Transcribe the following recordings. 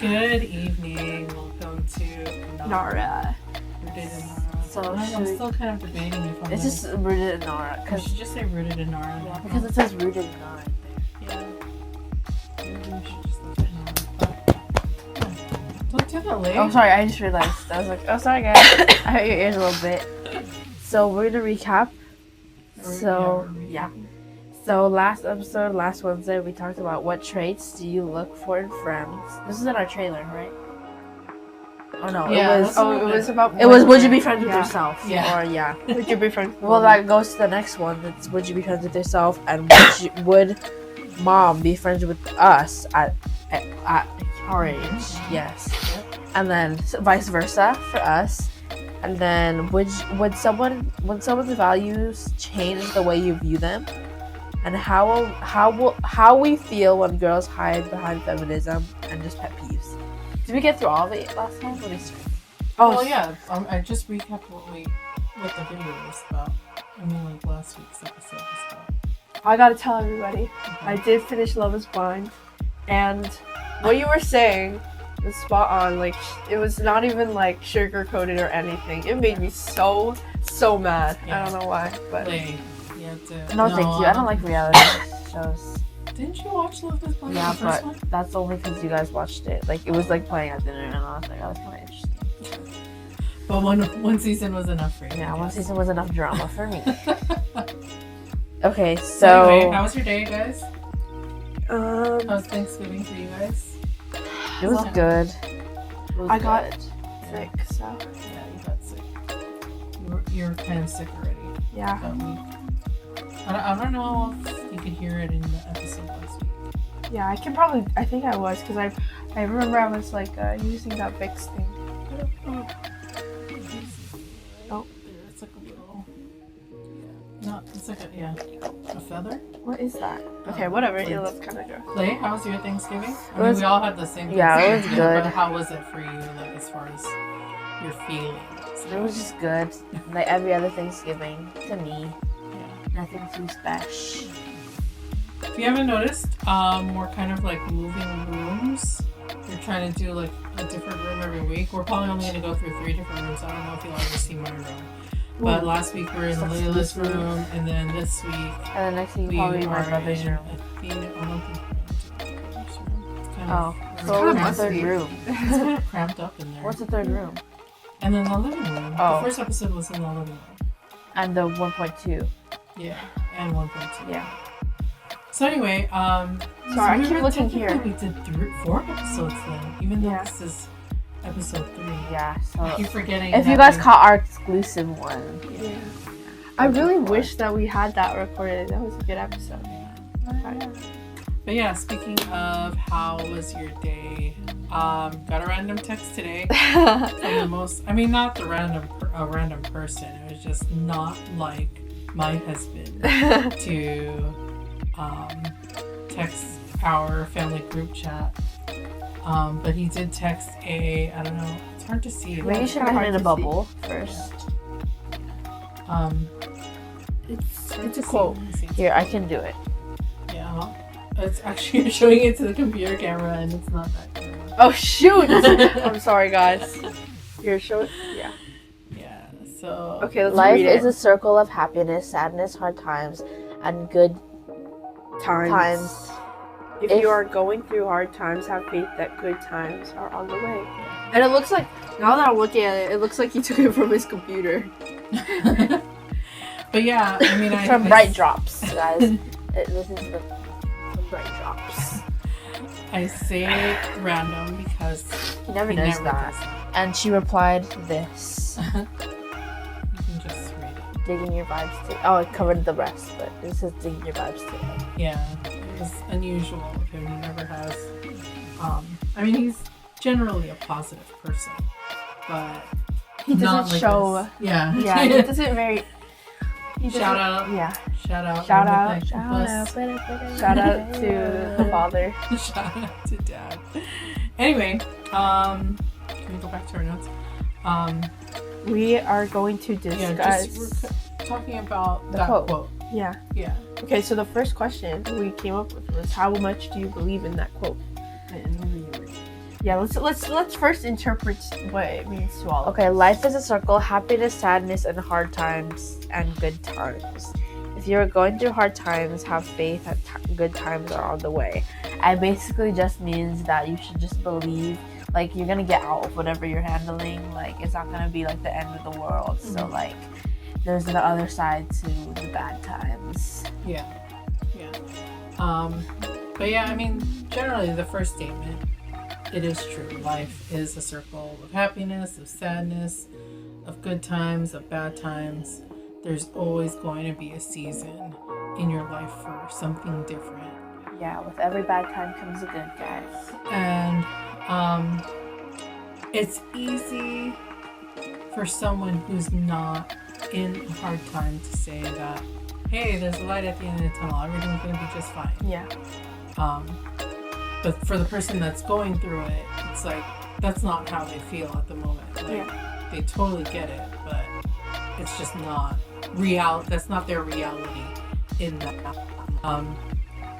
Good evening. Welcome to Narra. Rooted in Narra. So I'm still kind of debating if I'm It's just rooted in Narra. I should just say rooted in Narra. Yeah, because it says rooted in Narra. Yeah. Maybe we should just look at Narra. But, yeah. Don't do that, Lee. Oh, sorry, I just realized. I was like, oh, sorry, guys. I hurt your ears a little bit. So we're gonna recap. So last episode, last Wednesday, we talked about what traits do you look for in friends. This is in our trailer, right? Oh no, Yeah, it was would you be friends with yourself? Yeah. Or yeah. Would you be friends with Well, that goes to the next one. It's would you be friends with yourself, and would mom be friends with us at our age? Yes. Yep. And then vice versa for us. And then would someone's values change the way you view them? And how we feel when girls hide behind feminism and just pet peeves. Did we get through all of it last time? Let me see. Oh, yeah. I just recapped what the video was about. I mean, like last week's episode was about. I gotta tell everybody, Okay. I did finish Love is Blind, and what you were saying was spot on. Like, it was not even like sugar coated or anything. It made me so mad. Yeah. I don't know why, but Lee, you have to. No, thank you. I don't like reality shows. Didn't you watch Love is Blind? Yeah, the first but one? that's only because you guys watched it. Like, it was like playing at dinner, and I was like, oh, that's kind of interesting. But one season was enough for you. Yeah, I one guess. season was enough drama for me. Okay, so Anyway, how was your day, guys? How was Thanksgiving for you guys? it was good. I got sick, so Yeah, you got sick. You're kind of sick already. yeah. That week. I don't know if you could hear it in the episode last week. Yeah, I think I was, because I remember I was like using that Vicks thing. Oh, it's like a little. Yeah. No, it's like a feather. What is that? Okay, whatever. It looks kind of gross. Clay, how was your Thanksgiving? I mean, was- we all had the same. Yeah, it was Thanksgiving dinner, good. But how was it for you, like as far as your feelings? It was just good. Like every other Thanksgiving to me. Yeah. Nothing too special. If you haven't noticed, we're kind of like moving rooms. We're trying to do like a different room every week. We're probably only going to go through 3 different rooms. I don't know if you'll ever see my room. But last week we were in Layla's room, and then this week And the next thing we probably my are brother's in, room. I think, I don't think we're into my brother's room. It's kind Oh, of, so we're what's the cramped- third room? it's cramped up in there. What's the third room? And then the living room. Oh. The first episode was in the living room. And the 1.2. Yeah, and 1.2. Yeah. So anyway, Sorry, I we keep were- looking technically here. We did 4 episodes then, even though Yeah. this is episode 3. Yeah. I So keep forgetting. if you that guys caught our exclusive one, Yeah. I really wish that we had that recorded. That was a good episode. But yeah, speaking of how was your day, got a random text today from the most. I mean, not a random person. It was just not like my husband to text our family group chat. But he did text I don't know. It's hard to see. maybe you should have it in a bubble first. It's a quote. Here, I can do it. Yeah. It's actually you're showing it to the computer camera, and it's not that camera. Oh shoot! I'm sorry, guys. You're showing. Yeah. Yeah. So. Okay, let's Life read is it. a circle of happiness, sadness, hard times, and good times. If you are going through hard times, have faith that good times are on the way. Yeah. And it looks like, now that I'm looking at it, it looks like he took it from his computer. But yeah, I mean, From Bright Drops, guys. Listen to the Bright Drops. I say random because He never he does never that. does that. And she replied this. You can just read it. Digging your vibes today. Oh, it covered the rest, but it says digging your vibes today. Yeah, it was unusual of him. He never has. I mean, he's generally a positive person, but He doesn't not like show. this. Yeah. Yeah, he doesn't very. He Shout doesn't- out. Yeah. Shout out. Shout out. Like, Shout out to the father. Shout out to Dad. Anyway, can we go back to our notes? We are going to Yeah, discuss. just we're talking about The that quote. quote. Yeah. Yeah. Okay, so the first question we came up with was, how much do you believe in that quote? Yeah, let's first interpret what it means to all. Okay, life is a circle, happiness, sadness, and hard times and good times. If you're going through hard times, have faith that good times are on the way. And basically just means that you should just believe, like, you're gonna get out of whatever you're handling. Like, it's not gonna be like the end of the world. So like, there's the other side to the bad times. Yeah. But yeah, I mean, generally the first statement, it is true. Life is a circle of happiness, of sadness, of good times, of bad times. There's always going to be a season in your life for something different. Yeah, with every bad time comes a good, guys. And it's easy for someone who's not in a hard time to say that, hey, there's a light at the end of the tunnel, everything's going to be just fine. Yeah. But for the person that's going through it, it's like, that's not how they feel at the moment. Like, they totally get it, but it's just not real. That's not their reality in that.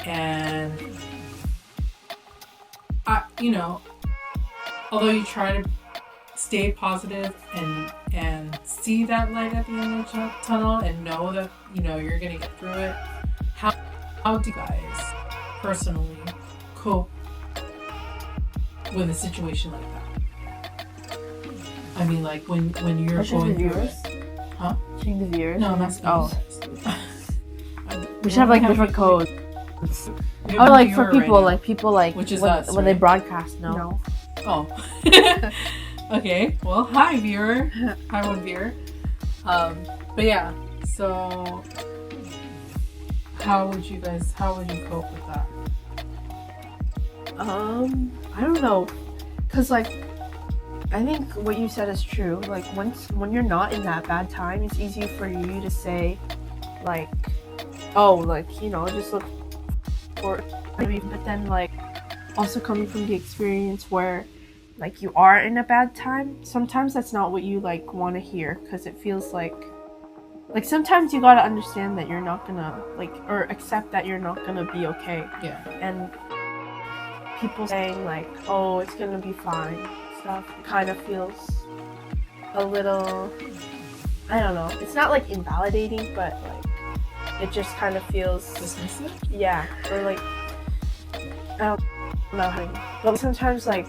And although you try to stay positive and see that light at the end of the tunnel and know that you're gonna get through it, how do you guys personally cope with a situation like that? I mean, like when you're going through it. Huh? Changing the viewers? No, that's we should have like different codes. Oh, like for people, like people like which is when, us, when they broadcast. No. Oh. Okay. Well, hi viewer. Hi one viewer. But yeah. So, how would you cope with that? I don't know, cause like, I think what you said is true. Like when you're not in that bad time, it's easy for you to say, like, oh, like just look for maybe. But then like, also coming from the experience where, like, you are in a bad time, sometimes that's not what you like want to hear, because it feels like sometimes you gotta understand that you're not gonna or accept that you're not gonna be okay. Yeah. And people saying like, oh, it's gonna be fine, stuff kind of feels a little, I don't know, it's not like invalidating, but like it just kind of feels dismissive. Yeah, or like, I don't know how, but sometimes like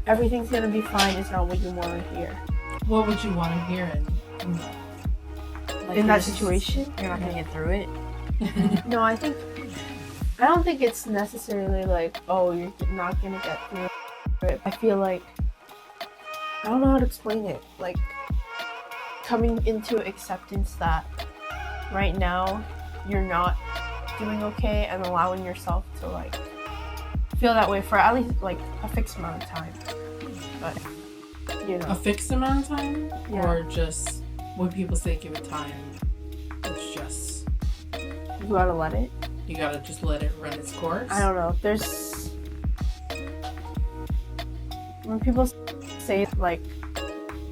everything's gonna be fine is not what you want to hear. What would you want to hear in that situation? You're not gonna get through it. No, I don't think it's necessarily like, oh, you're not gonna get through it. I feel like, I don't know how to explain it. Like, coming into acceptance that right now you're not doing okay, and allowing yourself to like feel that way for at least like a fixed amount of time. But a fixed amount of time, yeah. Or just when people say give it time, it's just you gotta let it. You gotta just let it run its course. I don't know. When people say like,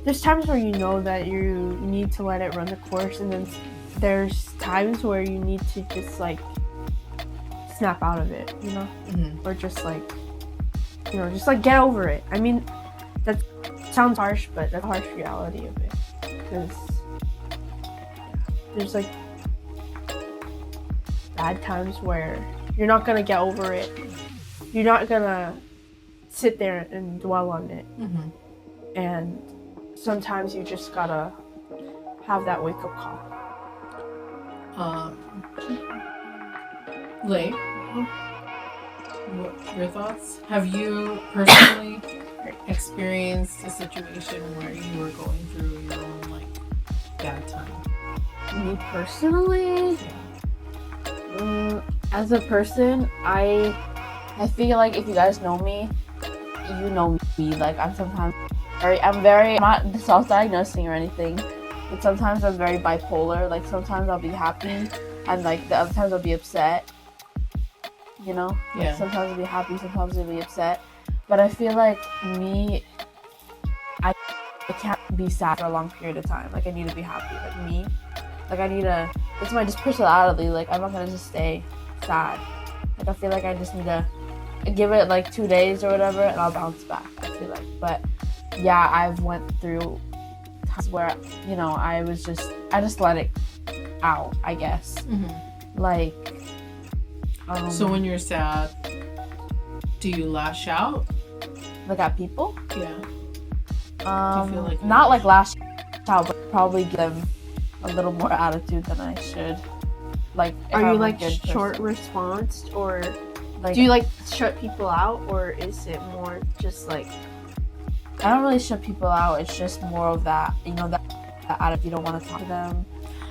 there's times where you know that you need to let it run the course, and then there's times where you need to just like snap out of it, or just like, just like get over it. I mean, that sounds harsh, but that's the harsh reality of it, because there's like bad times where you're not gonna get over it. You're not gonna sit there and dwell on it. And sometimes you just gotta have that wake-up call. Lei, what your thoughts? Have you personally experienced a situation where you were going through your own like bad time? Me personally, as a person, I feel like if you guys know me, you know me. Like I'm not self-diagnosing or anything, but sometimes I'm very bipolar. Like sometimes I'll be happy, and like the other times I'll be upset. Yeah. Like, sometimes I'll be happy, sometimes I'll be upset. But I feel like me, I can't be sad for a long period of time. Like I need to be happy. Like me, like I need to. It's my just personality. Like I'm not gonna just stay sad. Like I feel like I just need to give it like 2 days or whatever, and I'll bounce back. I feel like, but yeah, I've went through times where I just let it out, I guess. Like, so when you're sad, do you lash out? Like at people? Yeah. Do you feel like not like lash out, but probably give them a little more attitude than I should. Like, are you like short response, or like, do you like shut people out, or is it more just like? I don't really shut people out. It's just more of that, that attitude. You don't want to talk to them.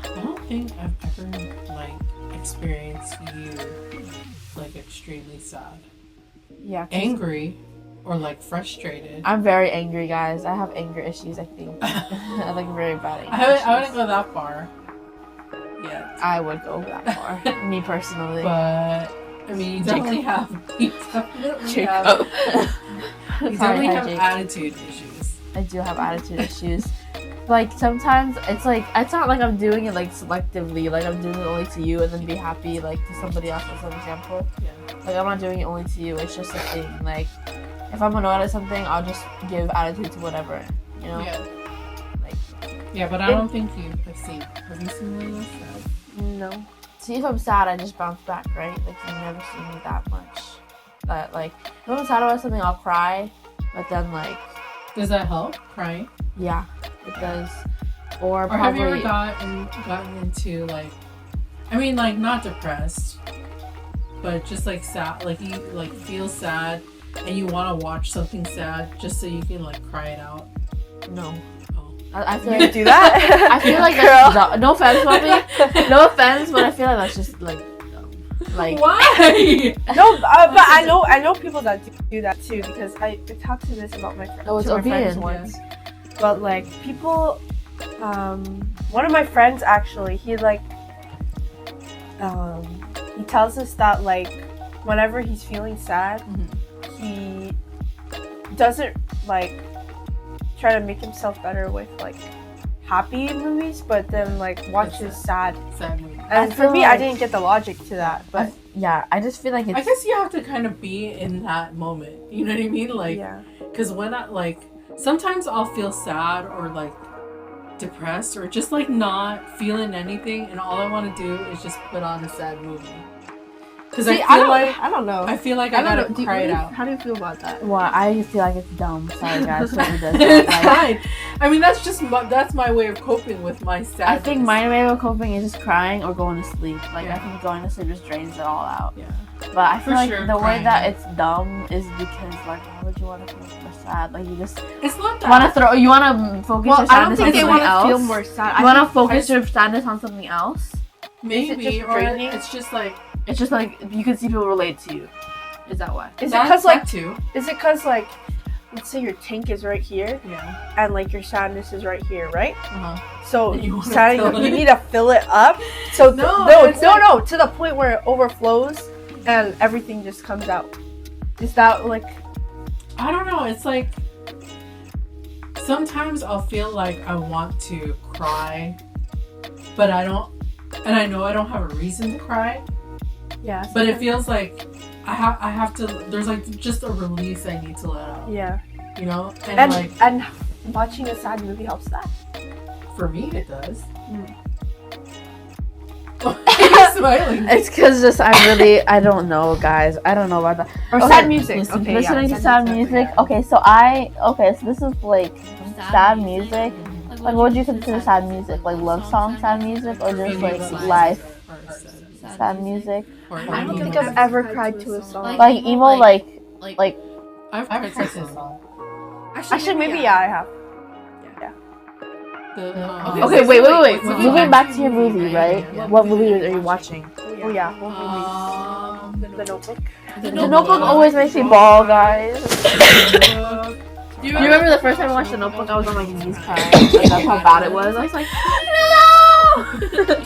I don't think I've ever like experienced you like extremely sad. Yeah. Angry or like frustrated. I'm very angry, guys. I have anger issues, I think. I like very bad anger I wouldn't go that far. Yeah. I would go that far. Me personally. But I mean, you definitely have Jacob. You definitely have attitude issues. I do have attitude issues. Like, sometimes it's not like I'm doing it like selectively, like I'm doing it only to you and then be happy like to somebody else, as an example. Yeah. Like, I'm not doing it only to you. It's just a thing. Like, if I'm annoyed at something, I'll just give attitude to whatever, Yeah. Like, yeah, but I don't think have you seen one of those? No. See, if I'm sad, I just bounce back, right? Like, you never see me that much. But like, if I'm sad about something, I'll cry. But then, like, does that help? Crying? Yeah, it does. Or have you ever gotten into like, I mean, like, not depressed, but just like sad, like you like feel sad and you want to watch something sad just so you can like cry it out? No. Oh. I feel You like do that? I feel like that's no offense, Bobby. No offense, but I feel like that's just like dumb. Like, why? No, but I know people that do that too, because I talked to this about my friends. Oh, it's my friends obedient. once. But like people, one of my friends actually, he like, he tells us that like, whenever he's feeling sad, he doesn't like try to make himself better with like happy movies, but then like watches sad movies. And for me, I didn't get the logic to that, but I just feel like it's. I guess you have to kind of be in that moment. You know what I mean? Like, yeah. Because when I like, sometimes I'll feel sad or like depressed or just like not feeling anything, and all I want to do is just put on a sad movie. Because I don't know. I feel like I gotta cry it out. How do you feel about that? Well, I feel like it's dumb. Sorry, guys. Whoever does that. It's Like, fine. I mean, that's my way of coping with my sadness. I think my way of coping is just crying or going to sleep. Like, I think going to sleep just drains it all out. Yeah. But I feel like the crying. way that it's dumb is because, like, why would you want to feel more sad? Like, you just It's not that. you want to focus your I don't sadness think on they something want to else. feel more sad. You want to focus your sadness on something else. Maybe, Is it just or draining? it's just like. It's just like you can see people relate to you. Is that why? Is it because like too? Is it because like, let's say your tank is right here, Yeah. and like your sadness is right here, right? So And you wanna fill you it? need to fill it up. So No, to the point where it overflows and everything just comes out. Is that like? I don't know. It's like sometimes I'll feel like I want to cry, but I don't, and I know I don't have a reason to cry. Yeah. But it feels like I have to. There's like just a release I need to let out. Yeah. You know, and like and watching a sad movie helps that. for me it does. Mm. Why are you smiling? It's because I don't know, guys. I don't know about that. Or Okay, sad music. Listening to sad music. Yeah. Okay, so this is like sad music. Like, what would you consider sad music? Like love song sad music, or just like life sad music? I don't think I've ever cried to a song. Like emo, like I've heard this song. Actually, maybe yeah, I have. Okay, wait. Moving back to your movie, right? Yeah. What movie are you watching? Oh yeah, what movie? The Notebook. The Notebook always makes me bawl, guys. You remember the first time I watched The Notebook? I was on my knees crying. Like, that's how bad it was. I was like, no!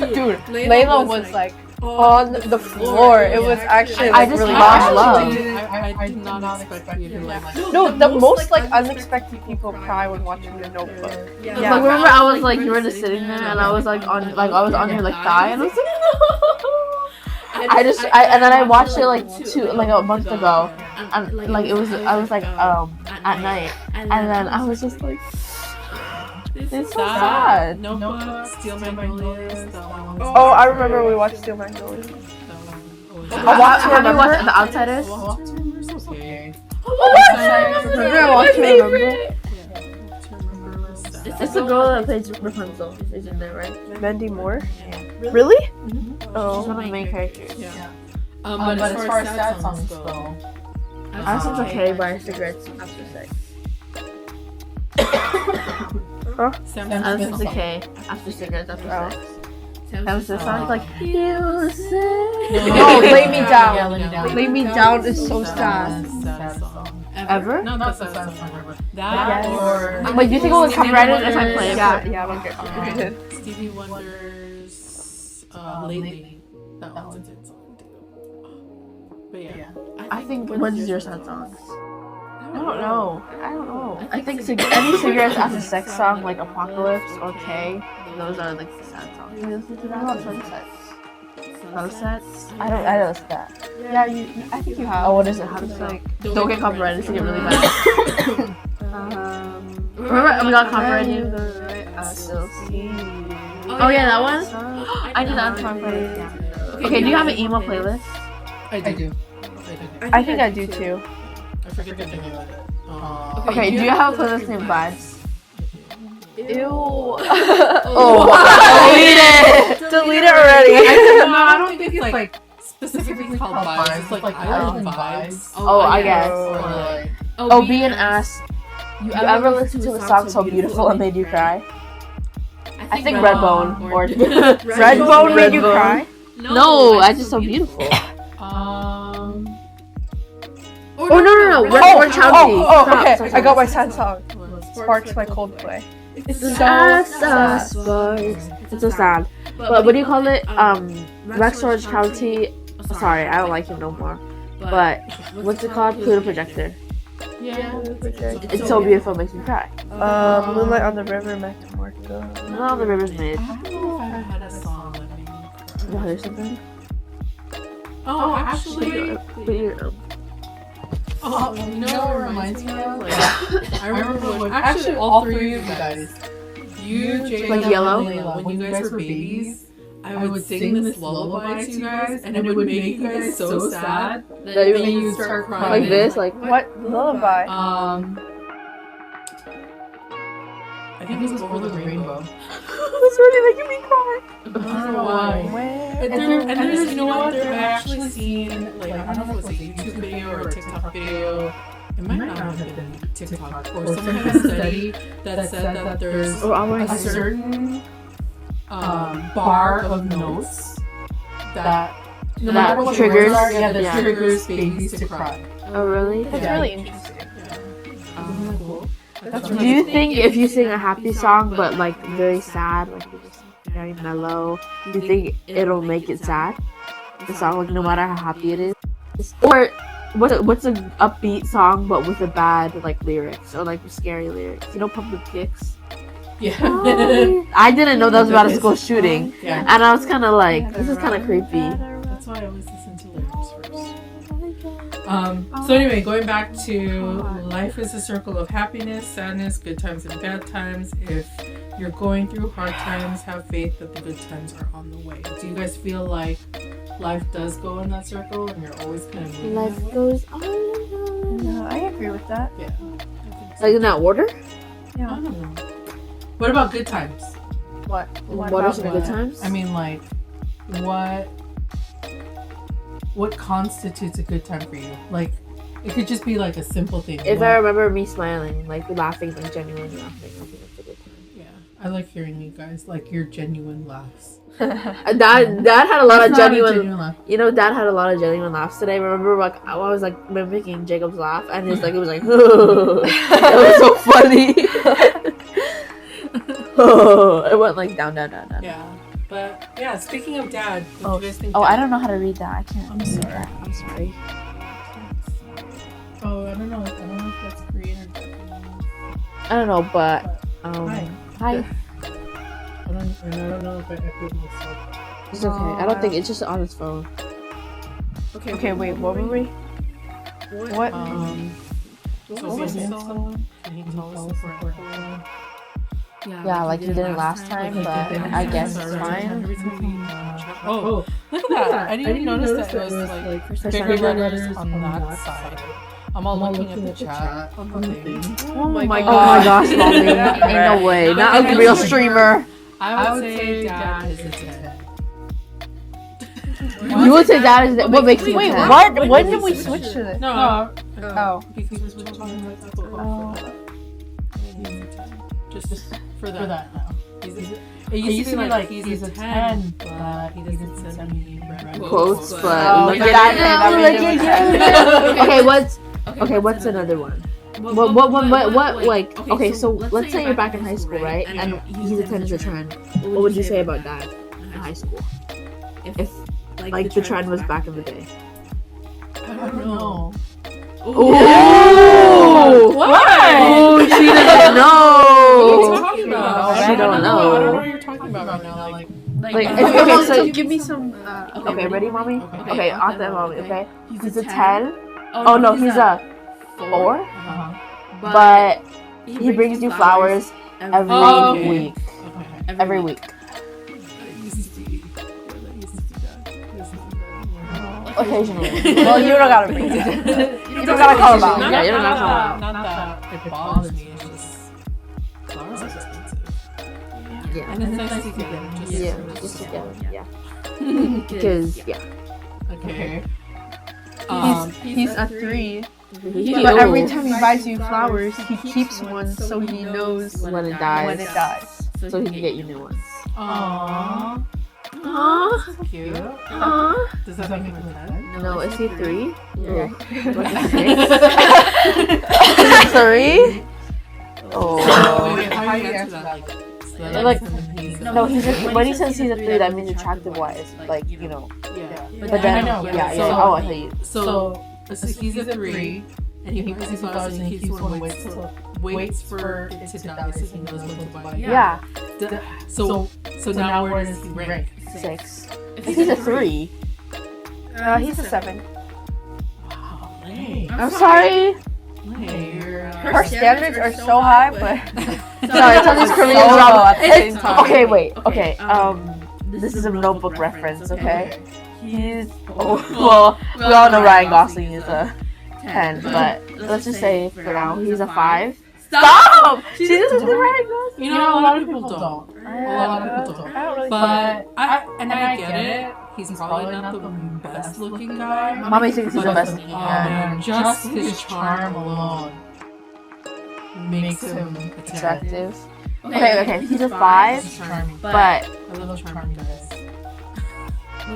Dude, Layla was like on the floor. It was actually like, I just really lost bad. love. I did not expect you to like. No, the most like unexpected people cry when watching The Notebook. Like, remember I was like, you were just sitting there and I was like on your like thigh and I was like, and then I watched it like a month ago and like it was I was like at night, and then I was just like, it's so sad. Notebook, Steel Magnolias. Oh, I remember we watched Steel Magnolias. Have you watched The Outsiders? Okay. Remember I watched Remember? It's the girl that plays Rapunzel. Is in there, right? Mandy Moore? Really? She's one of the main characters. Yeah. But as far as sad songs go, I was okay by cigarettes after sex. I was okay after cigarettes after sex. That was the song like you say. No, Lay Me Down. Yeah, Lay Me Down. Lay Me Down is so sad. Sad song. Ever? No, that's a sad song ever. That Yes. or Wait, do you think it was copyrighted if I play it? Yeah, okay. Stevie Wonder's Lately. That one's a good song too. But yeah. I think when's your sad songs? I don't know. I think any cigarettes after sex song like Apocalypse or K, those are like the sad songs. You listen to that? Sunsets? I don't listen to that. Yeah, I think you have. Oh, what is it? How does it like? Don't get copyrighted, sing it really bad. Remember we got copyrighted? I still see you. Oh yeah, that one? I did that on Friday. Okay, do you have an emo playlist? I do. I think I do too. I forget the name of it. Okay, do you have a playlist named Vibes? Ew. Oh, delete it! Delete it already. No, I don't think it's like specifically called Vibes. It's like Island Vibes. Oh, I guess. Or like, Oh, be an ass. You ever listened to a song so beautiful it made you cry? I think Redbone or Redbone made you cry? No, I just so beautiful. Oh, no, Orange County. Okay. I got my sad song. Sparks by Coldplay. It's so sad. Sparks. It's so sad. But what do you call it? Rex Orange County. Sorry, I don't like him no more. But what's it called? Pluto Projector. yeah. It's so beautiful, it makes me cry. Moonlight on the River, Metamorpho. No, the river's mid. I don't know if I ever had a song that made me cry. You hear something? Oh, actually. Oh, you know what it reminds me of? Like, I remember when actually all three of you guys, you, Jacob, Like Yellow? and Layla, when you guys were babies, I would sing this lullaby to you guys, and it would make you guys so sad that you would start crying. Like this? Like What lullaby? I think it was Over the Rainbow. It's really making me cry. I don't know why. And there's, you know what? I've actually seen, like, I don't know if it was a YouTube video or a TikTok video. It might not have been TikTok. Or someone had a study that said that there's a certain bar of notes that no matter what triggers- the words are, that yeah. triggers babies to cry. Oh, really? That's really interesting. Isn't that cool? Do you think if you sing a happy song but like very sad, like you're just very mellow, do you think it'll make it sad? The song, like no matter how happy it is, or what's a upbeat song but with a bad like lyrics or like scary lyrics? You know, Pump the Kicks. Yeah. I didn't know that was about a school shooting, Yeah. and I was kind of like, this is kind of creepy. That's why I always listen to lyrics first. So anyway, going back to life is a circle of happiness, sadness, good times, and bad times. If you're going through hard times, have faith that the good times are on the way. Do you guys feel like life does go in that circle and you're always kind of moving Life that way? goes on and No, on. I agree with that. Yeah. I think so. Like in that order? I don't know. What about good times? What? What are some good times? I mean, like, what constitutes a good time for you? Like, it could just be like a simple thing. If I remember me smiling, like laughing, like genuinely laughing, I think that's a good time. Yeah, I like hearing you guys, like your genuine laughs. Dad had a lot of That's not a genuine. laugh. You know, Dad had a lot of genuine laughs today. Remember, like I was like mimicking Jacob's laugh, and it was like, it was so funny. It went like down. Yeah, but yeah. Speaking of Dad, what do you guys think? Oh, Dad- I don't know how to read that. I can't. I'm read sorry. that. I'm sorry. Oh, I don't know. I don't know if that's Korean or Japanese. I don't know, but Hi. hi. I don't know if I echoed myself. It's okay. I don't think it's just on his phone. Okay, wait, what were we? What? So What was he's it? still, can he tell us if we're at school? Yeah, like you didn't last time, but I guess it's fine. Oh, look at that! I didn't even notice that it was like bigger letters on that side. I'm all looking at the chat on the thing. Oh my Oh my gosh, mommy. Ain't no way. Not a real streamer. I would say Dad is a 10. You would say that is what makes you Wait, 10. what? When did we switch to this? No. Oh. Because we're talking about football. Just for that now. It used to be like he's a 10, but he doesn't send me Quotes, but Oh, look but at that that. made Look at you. Okay, what's another one? What like, okay, so let's say you're back in high school, right? And he's a 10 is a trend. What would you say about Dad in high school? If, like, the trend was back in the day. I don't know. Ooh! Why? Ooh, she doesn't know! What are you talking about? She don't I don't know know. what you're talking about right now. Like, Okay, so okay, give me some. okay, ready, mommy? Okay. Okay, on that mommy, okay? He's a 10. Oh no, he's a 4. Uh-huh. But he brings you flowers every Oh, okay. week. Okay. Every week. Occasionally. Well, you don't gotta bring it. You don't gotta call him out. Yeah, you don't have to call him out. Not that it bothers me, it's just flowers are expensive. Yeah. And it's nice to get them just Yeah. for Just, the yeah. Because, yeah. Okay. He's a 3. Ew. But every time he buys you flowers, he keeps one so he knows when it when dies, it dies. so he can get you new ones. Aww. Aww. That's cute. Aww. Does that make him a 10? No, is he 3? Yeah. What's his 3? Oh. Wait, how do you answer that? Like, He's no, he's a, when he says he's a 3, that means attractive wise. Like, you know. yeah. But then, I know. yeah. So- Oh, I thought you. So he's a 3, and he brings his flowers and he keeps one, waits for it to die so he knows when to buy it. Yeah. So now where does he rank? 6. If he's a 3. He's a 7. Wow, lame. I'm sorry. Her standards are so high, but Sorry, it's on this Korean so drama. low at the same time. Okay, wait. Okay. This is a notebook reference. Okay. He's well, we all know Ryan Gosling is a 10, but let's just say for now he's a 5. Stop! She doesn't say Ryan Gosling. You know, a lot of people don't. A lot of people don't. I don't really. But I get it. He's probably not the best looking guy. Mommy thinks he's the best looking Oh guy. man, just his charm alone makes him Attractive. Okay. He's a 5, He's charming. but I love charming guys.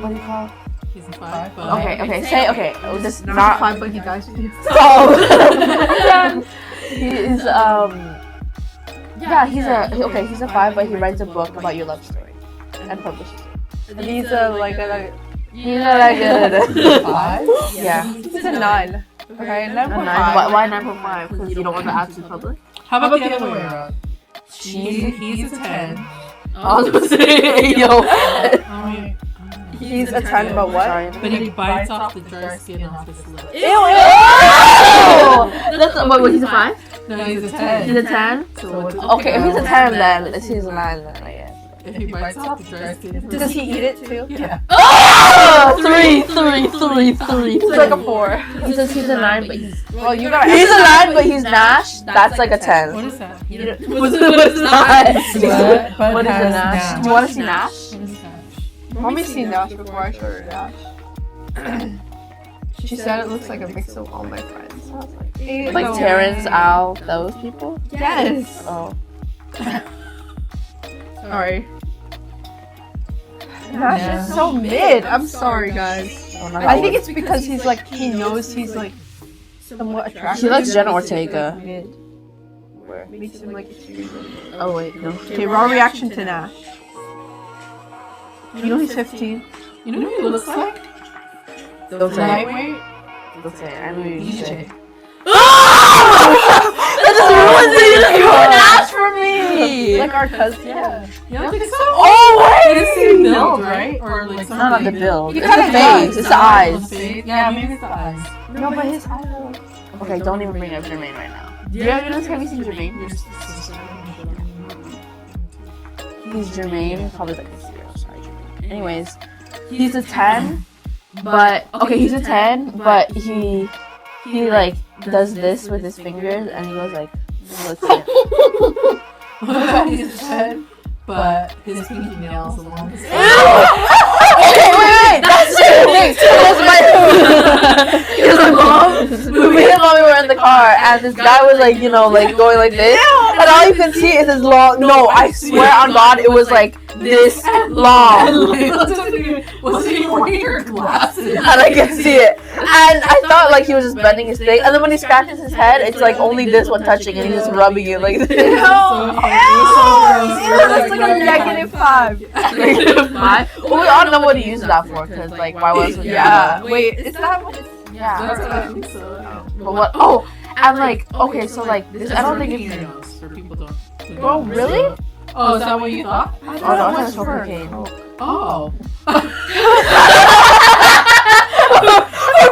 what do you call? He's a 5, but Okay. Say okay. Oh, this Not not. 5, but he dies. Oh. He is Yeah, he's a 5, but he writes a book about your love story and publishes it. And he's a like a. He's not that good. 5? Yeah. He's a 9. Okay, 9.5. Why 9.5? Because you don't want the apps in public? How about the other way around? He's a 10. I was gonna say, yo. I mean, He's a 10, but what? but he bites off the dry skin off his lip. Ew! That's what? He's a 5? No, he's a 10. He's a 10? So what's Okay, if he's a 10, then he's a 9, then I guess. If he bites off the dry skin. Does he eat it too? Yeah. Oh! 3. He's like a 4. He says he's a 9, but he's. Well, you gotta. He's a 9, but he's Nash. That's like a 10. What is that? What is Nash? But What is a has Nash? Do you want to see Nash? What is Nash? Mommy's seen Nash before I showed her Nash. She said it looks like a mix of all my friends. I was like, ew. Like Terrence, Al, those people? Yes. Oh. Sorry. Nash is so mid. I'm sorry, guys. I think it's because he's like he knows he's like somewhat attractive. He likes Jenna Ortega. Mid. Where makes him like extremely. Oh, wait, no. Okay, raw reaction to Nash. You know he's 15. You know who he looks like? Don't say it. Lightweight? Don't say it. I know you say DJ. it. That just ruins Nash for me! Like our cousin. Yeah. You don't think so? Oh, It is the build, right? Or like It's not the build. You It's the kinda face. It's the eyes. Yeah, maybe it's the eyes. No, but his eyes are Okay, don't even bring up Jermaine right now. Have you seen Jermaine? He's Jermaine, probably like a 0. Sorry, Jermaine. Anyways, he's a 10, but okay, he's a 10, but he like does this with his fingers, and he goes like, let's see it. He's a 10, but his pinky nails are long. Okay, wait, that's Jermaine. Because my mom, me and mommy were in the car, and this guy was like, you know, like going like this, and all you can see is his long. No, I swear on God, it was like this long. Wasn't even wearing your glasses. And I can see it. And I thought like he was just bending his thing. And then when he scratches his head, it's like only this one touching, and he's just rubbing it like this. It's like a -5. -5? Well, we all know what he uses that for, because like why was it? Yeah. Wait, is that what it's... Yeah. That's what I think so. But what? Oh, and like okay, so like this, I don't think it's. For people don't. Oh really? Oh, is that what you thought? Oh no, I thought it was for cocaine. Oh.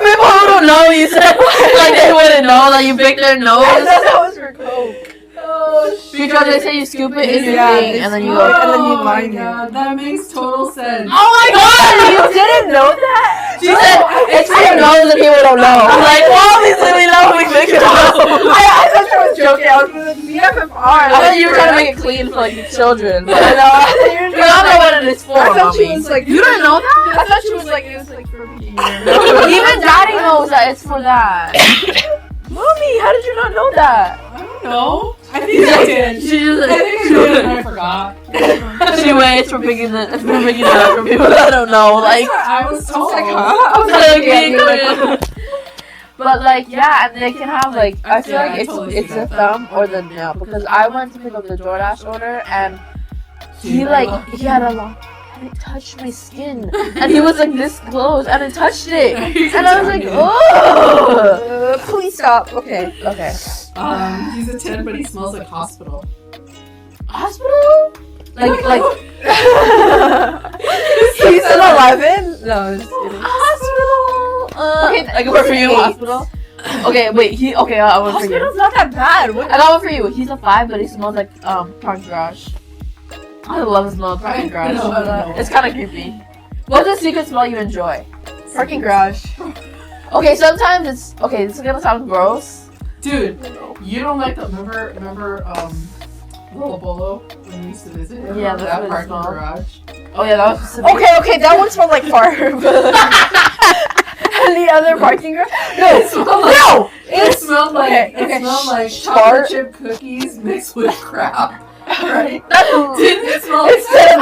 People who don't know, you said like they wouldn't know that you picked their nose. I thought that was for coke. Oh, shit. Because they say you scoop it in your Yeah, thing, and then you go. and then you Oh line my it. God, that makes total sense. Oh my God! You didn't know that? She said it's for your nose and people don't know. I'm like, well, obviously we know we picked it up. I thought I was joking. I was like, BFFR. I thought you were trying to make it clean for like the children. But I know. you don't know what it is for, I thought she mommy. was like, You don't know that? I thought she was like, it was like for me. Even Daddy knows that it's for that. Mommy, how did you not know that? I don't know. I think I did. She just I think I did and I forgot. she waits for picking it up for people that don't know. Like, I was told. I was but like yeah, and they can have like I feel Yeah, like I totally it's see a that. thumb or the nail, because I went to pick up the DoorDash order and he had a long and it touched my skin and he was like this close and it touched it and I was like oh please stop. Okay. He's a 10, but he smells like hospital. hospital like He's an 11? No, I'm just kidding. hospital Okay, I got one for you eight. hospital. Okay, wait, I got one for you. Hospital's not that bad. What? I got one for you. He's a 5, but he smells like parking garage. I love the smell of parking garage. No. It's kind of creepy. What's the secret smell you enjoy? Parking garage. Okay, sometimes it's okay. This is gonna sound gross. Dude, you don't like the remember Bolo Bolo when we used to visit him? Yeah, that's that what it parking smelled. garage. Oh yeah, that was specific. Okay, that one smelled like fart. And the other parking garage? It smelled like, No! it smelled like okay. it smelled like Fart. chocolate chip cookies mixed with crap. Right? That's- Didn't it smell It's like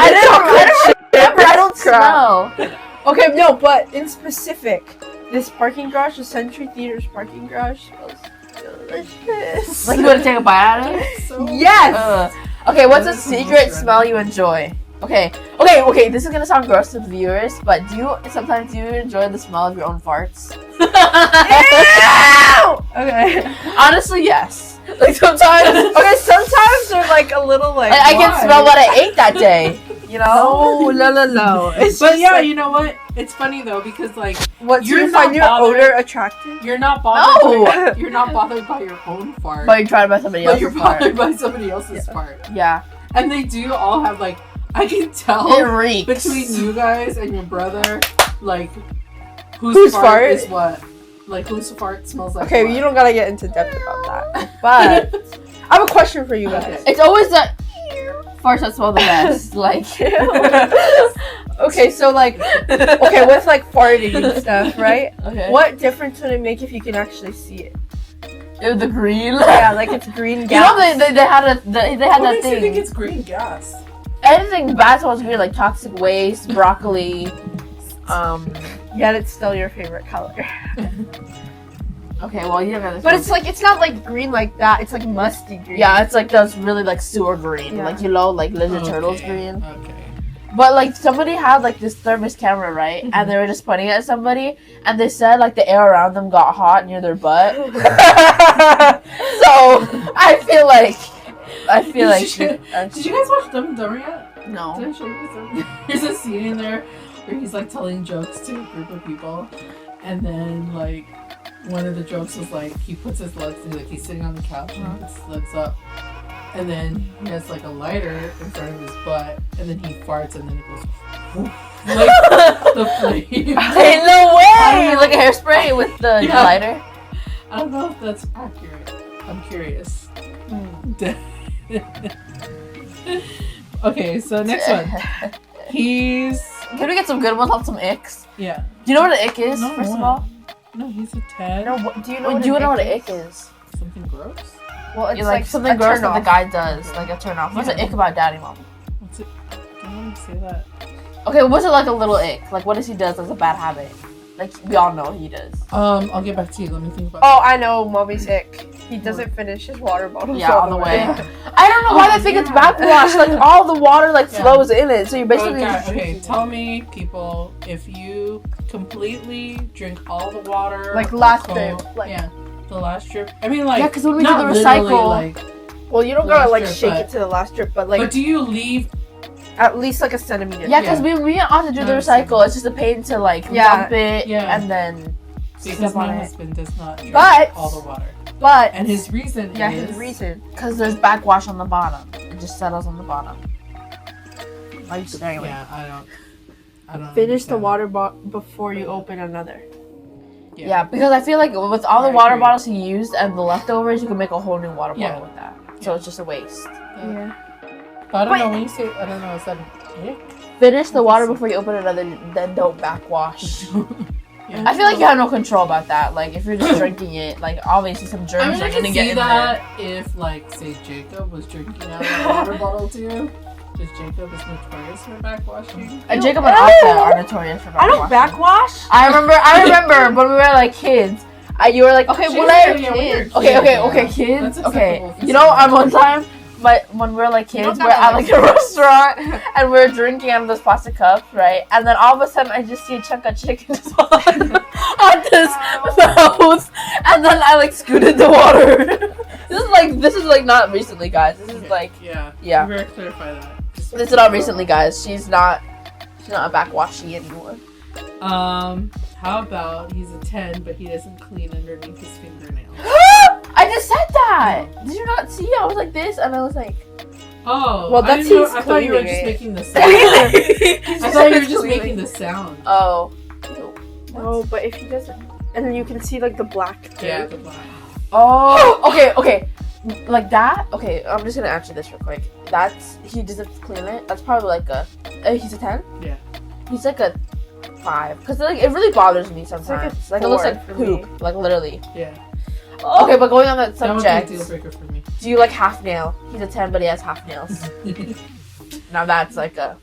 I I don't smell. Okay, no, but in specific, this parking garage, the Century Theater's parking garage, smells delicious. Like you want to take a bite out of it? so Yes! Okay, what's a That is the most secret random. smell you enjoy? Okay. This is gonna sound gross to the viewers, but do you enjoy the smell of your own farts? Okay. Honestly, yes. Like sometimes, Okay, sometimes they're like a little like. I can why? smell what I ate that day. You know? No. It's But just yeah, like, you know what? It's funny though because like what, you're you find not your bothered. odor attractive? you're not bothered. No. You're not bothered by your own fart. But you tried by somebody but else's you're fart. bothered by somebody else's fart. Yeah. And they do all have like I can It tell reeks. between you guys and your brother, like Whose fart fart? is what? Like whose fart smells like Okay, what? you don't gotta get into depth about that. But I have a question for you guys. Okay. It's always the farts that smell the best. Like, Okay, so like, okay, with like farting and stuff, right? okay. What difference would it make if you can actually see it? Ew, the green. Yeah, like it's green You gas. know they had they had What that makes you think thing. it's green gas? Anything bad smells green, like toxic waste, broccoli. Yet it's still your favorite color. Okay, well you don't got this. But it's like it's not like green like that. It's like musty green. yeah, it's like those really like sewer green, Yeah. like like lizard turtles Okay, green. Okay. But like somebody had like this thermos camera, right? And they were just pointing at somebody, and they said like the air around them got hot near their butt. So I feel like Did you guys watch Dumb and Dumber yet? Did no. I show you something? There's a scene in there where he's like telling jokes to a group of people, and then like one of the jokes was like he puts his legs, like he's sitting on the couch and he puts his legs up, and then he has like a lighter in front of his butt, and then he farts, and then it goes like the flame. Hey, no way! Like a hairspray with the lighter. I don't know if that's accurate. I'm curious. Okay, so next one. Can we get some good ones on some icks? Yeah. Do you know what an ick is, No, first what? of all? No, he's a 10. No, do you know Do you know what an ick ick is? Something gross? Well, it's Like something a gross turn that the off. guy does, like a turn off. What's an Yeah. ick about daddy mom? What's it? I don't want to say that. Okay, what's it like a little ick? Like what does he does as a bad habit? Like we all know he does. I'll get back to you. Let me think about Oh, I know Mommy's ick. He doesn't finish his water bottles Yeah, all on the way. way. I don't know why they think it's backwash. Like all the water like Yeah. flows in it, so you're basically. Okay, tell me, people, if you completely drink all the water, Like or last Coke- drip, like- yeah, the last drip. I mean, like, Yeah, 'cause when we do not the literally, recycle- like, Well, you don't Last gotta like drip, shake but- it to the last drip, but like but do you leave? at least like a centimeter. Yeah, because we ought to do the recycle. It's just a pain to like dump it Yeah. and then. Because step on my it. husband does not drink But- all the water, But and his reason yeah, is his reason. Because there's backwash on the bottom. It just settles on the bottom. Why are you staring at me? Yeah, I don't Finish the understand water bottle before you open another. that. Yeah, because I feel like with all the I water agree. bottles he used and the leftovers, you can make a whole new water bottle Yeah. with that. So it's just a waste. Yeah. But I don't But- know when you say I don't know. Is that an ick? Finish the water before you open it, and then don't backwash. Yeah. I feel like you have no control about that. Like if you're just drinking it, like obviously some germs I mean, I are can gonna get see in that if, like, say Jacob was drinking out of a water bottle too. Because Jacob is notorious for backwashing. there. Jacob and Alta are notorious for backwashing. I don't backwash. I remember when we were like kids. You were like, okay, She well, was let like, yeah, when you're a okay, kid, okay, yeah. okay, kids. That's Okay, acceptable. you know, on one time, but when we were like kids, don't we're at gotta like a restaurant and we're drinking out of those plastic cups, right? And then all of a sudden, I just see a chunk of chicken just fall on this mouth, and then I like scooted the water. This is like not recently, guys. This is like Yeah. yeah. We better clarify that. This is not recently, guys. She's not a backwashy anymore. How about he's a 10, but he doesn't clean underneath his fingernails? I just said that. Did you not see? I was like this, and I was like. Oh, Well, I that's didn't know- he's I thought you were cleaning just it. making the sound. I thought you were just making the sound. Oh. No, but if he doesn't, and then you can see like the black. Yeah, dirt. the black. Oh. Okay. Like that. Okay, I'm just gonna answer this real quick. That's he doesn't clean it. That's probably like a. He's a 10. Yeah. He's like a 5. Cause like it really bothers me sometimes. like a Like it looks 4 like for poop. me. Like literally. Yeah. Okay, but going on that That would be a subject, deal breaker for me. do you like half nail? He's a 10, but he has half nails. Now that's like a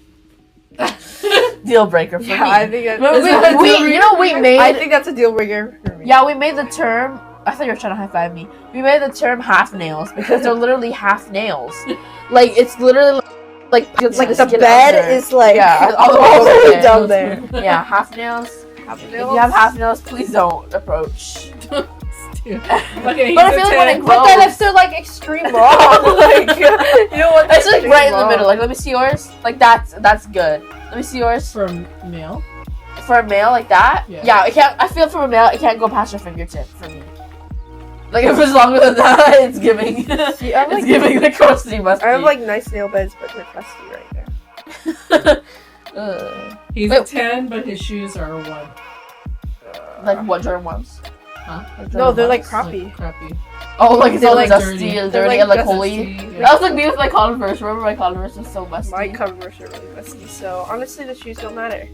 deal breaker for Yeah, me. I think that, But Is that a deal we breaker? made. I think that's a deal breaker for me. Yeah, we made the term. I thought you were trying to high five me. We made the term half nails because they're literally half nails. Like it's literally like It's like the the skin bed under. is like Yeah, all the all the way way down there. Yeah, half nails. Half If you have half nails, please don't approach. Okay, But I feel like when it But then grows- if they're like extreme wrong, like you know what? It's like right in the middle. Like let me see yours. Like that's good. Let me see yours. for male. For a male like that, Yeah. yeah, it can't. I feel for a male, it can't go past your fingertip for me. Like if it's longer than that, it's giving. See, I have, It's like, giving the crusty musty. I have like nice nail beds, but they're crusty right now. He's Wait. a 10, but his shoes are a 1. Like what Jordan ones? Huh? Like No, Jordan they're like ones? crappy. Like, crappy. Oh, like it's they're all like dusty dirty. and They're dirty like and like dusty. holy. Yeah. That was like me with my Converse. Remember my Converse was so musty. My Converse are really musty, so honestly, the shoes don't matter.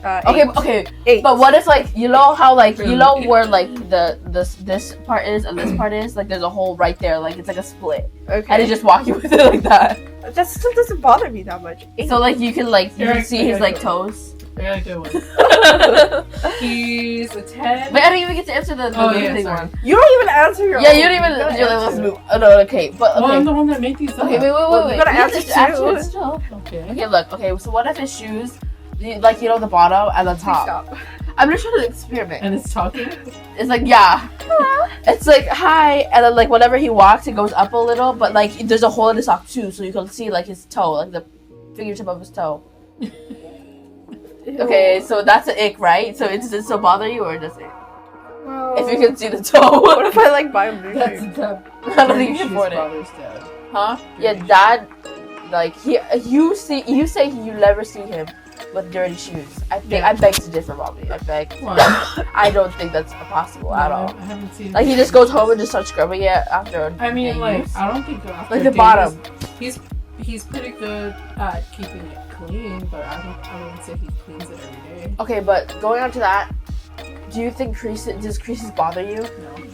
Okay, 8. okay, 8. but what if like you know how like you know Really? where like this part is and this part is like there's a hole right there like it's like a split Okay. and he's just walking with it like that. That still doesn't bother me that much. 8. So like you can Here, see I his gotta like go. toes. I got a good one. Wait, He's a 10. I didn't even get to answer the Oh, the yeah, thing sorry. one. You don't even answer your Yeah, own. you didn't even. You gotta You're like, let's answer. move. Oh, no, okay, but Well, I'm okay. the one that made these up. Okay, wait. Well, you gotta You answer just answer too. it still. Okay. Okay, look. Okay, so what if his shoes, like you know, the bottom and the Please top? stop. I'm just trying to experiment. And it's talking? It's like yeah, it's like hi, and then like whenever he walks, it goes up a little, but like there's a hole in his sock too, so you can see like his toe, like the fingertip of his toe. Okay, so that's an ick, right? So does it still bother you or does it? If you can see the toe. What if I like buy him new That's shoes? the I don't think you can afford it. father's dad. Huh? Yeah, Dad. Like you say you never see him with dirty shoes. I think I beg to differ, Bobby. I beg. I don't think that's possible at all. I haven't seen. Like he just goes home and just starts scrubbing it after. I mean, a like use. I don't think after Like the days- bottom. He's pretty good at keeping it clean, but I wouldn't say he cleans it every day. Okay, but going on to that, do you think does creases bother you? No.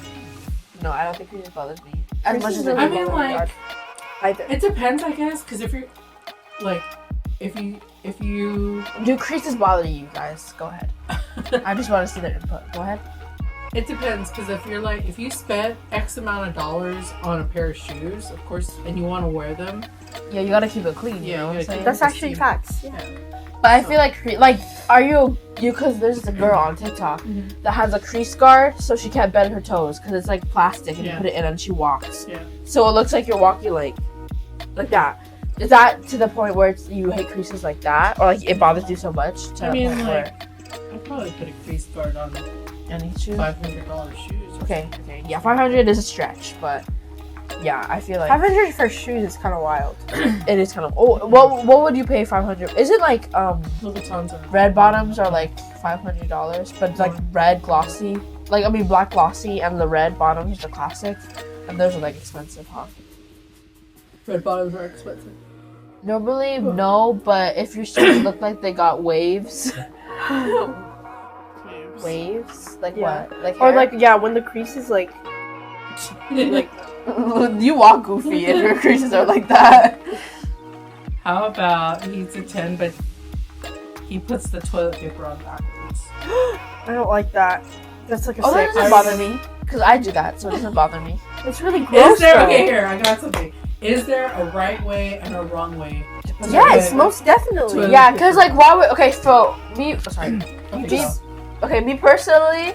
No, I don't think creases bothers me as much as Creases they I do mean, bother my like, dad. Either. it depends, I guess, because if you're, like, if you, Do creases bother you guys? Go ahead. I just want to see their input. Go ahead. it depends, because if you spent X amount of dollars on a pair of shoes, of course, and you want to wear them, Yeah, you gotta keep it clean. Yeah, You know you what I'm gotta saying? keep That's actually facts. yeah. But I feel like are you because there's a girl on TikTok Mhm. that has a crease guard so she can't bend her toes because it's like plastic and you Yeah. put it in and she walks. Yeah. So it looks like you're walking like that. Is that to the point where you hate creases like that, or like it bothers you so much? To I the mean, point like, I'd probably put a crease guard on where any shoes? $500 shoes. Okay, yeah, 500 is a stretch, but yeah, I feel like 500 for shoes is kind of wild. it is kind of. Oh, what would you pay 500? Is it like Louboutins are red bottoms are like $500, but like red glossy, black glossy, and the red bottoms the classic, and those are like expensive, huh? red bottoms are expensive. Normally, no, but if your shoes look like they got waves, like Yeah. what? Like Or hair? like when the crease is like you walk goofy if your creases are like that. How about he's a 10, but he puts the toilet paper on backwards? I don't like that. That's like a Oh, that 6. doesn't bother me because I do that, so it doesn't bother me. It's really gross. Is there, though. okay, here, I got something. Is there a right way and a wrong way to put Yes, the- most definitely. Toilet Yeah, because like why would so me? Sorry. Okay, Me- go. Okay, me personally,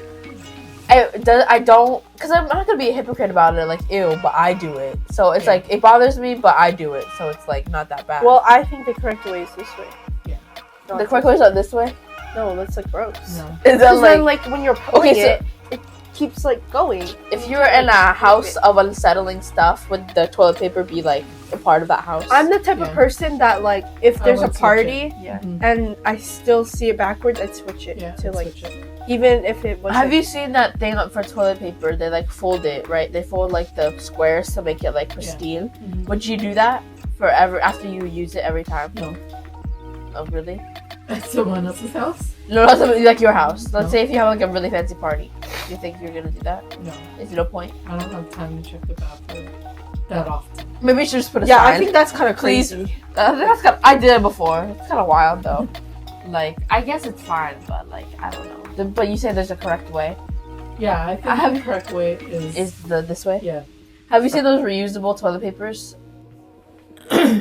I don't, because I'm not gonna be a hypocrite about it. Like, ew, but I do it. So it's Yeah. like it bothers me, but I do it. So it's like not that bad. Well, I think the correct way is this way. Yeah. No, the correct way is not this way. No, that's like gross. No. Is that Because then, like when you're pulling Okay, so- it keeps like going. if you're in a house of unsettling stuff, would the toilet paper be like a part of that house? I'm the type of Yeah. person that like if I there's a would switch party yeah. Mhm. and I still see it backwards, I'd switch it Yeah, to I'd like switch it. even if it was. Have you seen that thing for toilet paper? They like fold it, right? They fold like the squares to make it like pristine. Mhm. Would you do that forever after you use it every time? No. Oh, really? At someone else's house? No, not something like your house. Let's No. say if you have like a really fancy party. Do you think you're gonna do that? No. Is it no point? I don't have time to check the bathroom that often. Maybe you should just put a Yeah, sign. I think that's kind of Please. crazy. I did it before. It's kind of wild though. Like, I guess it's fine, but like, I don't know. But you say there's a correct way. Yeah, I think I have- the correct way is Is this way? yeah. Have you seen those reusable toilet papers?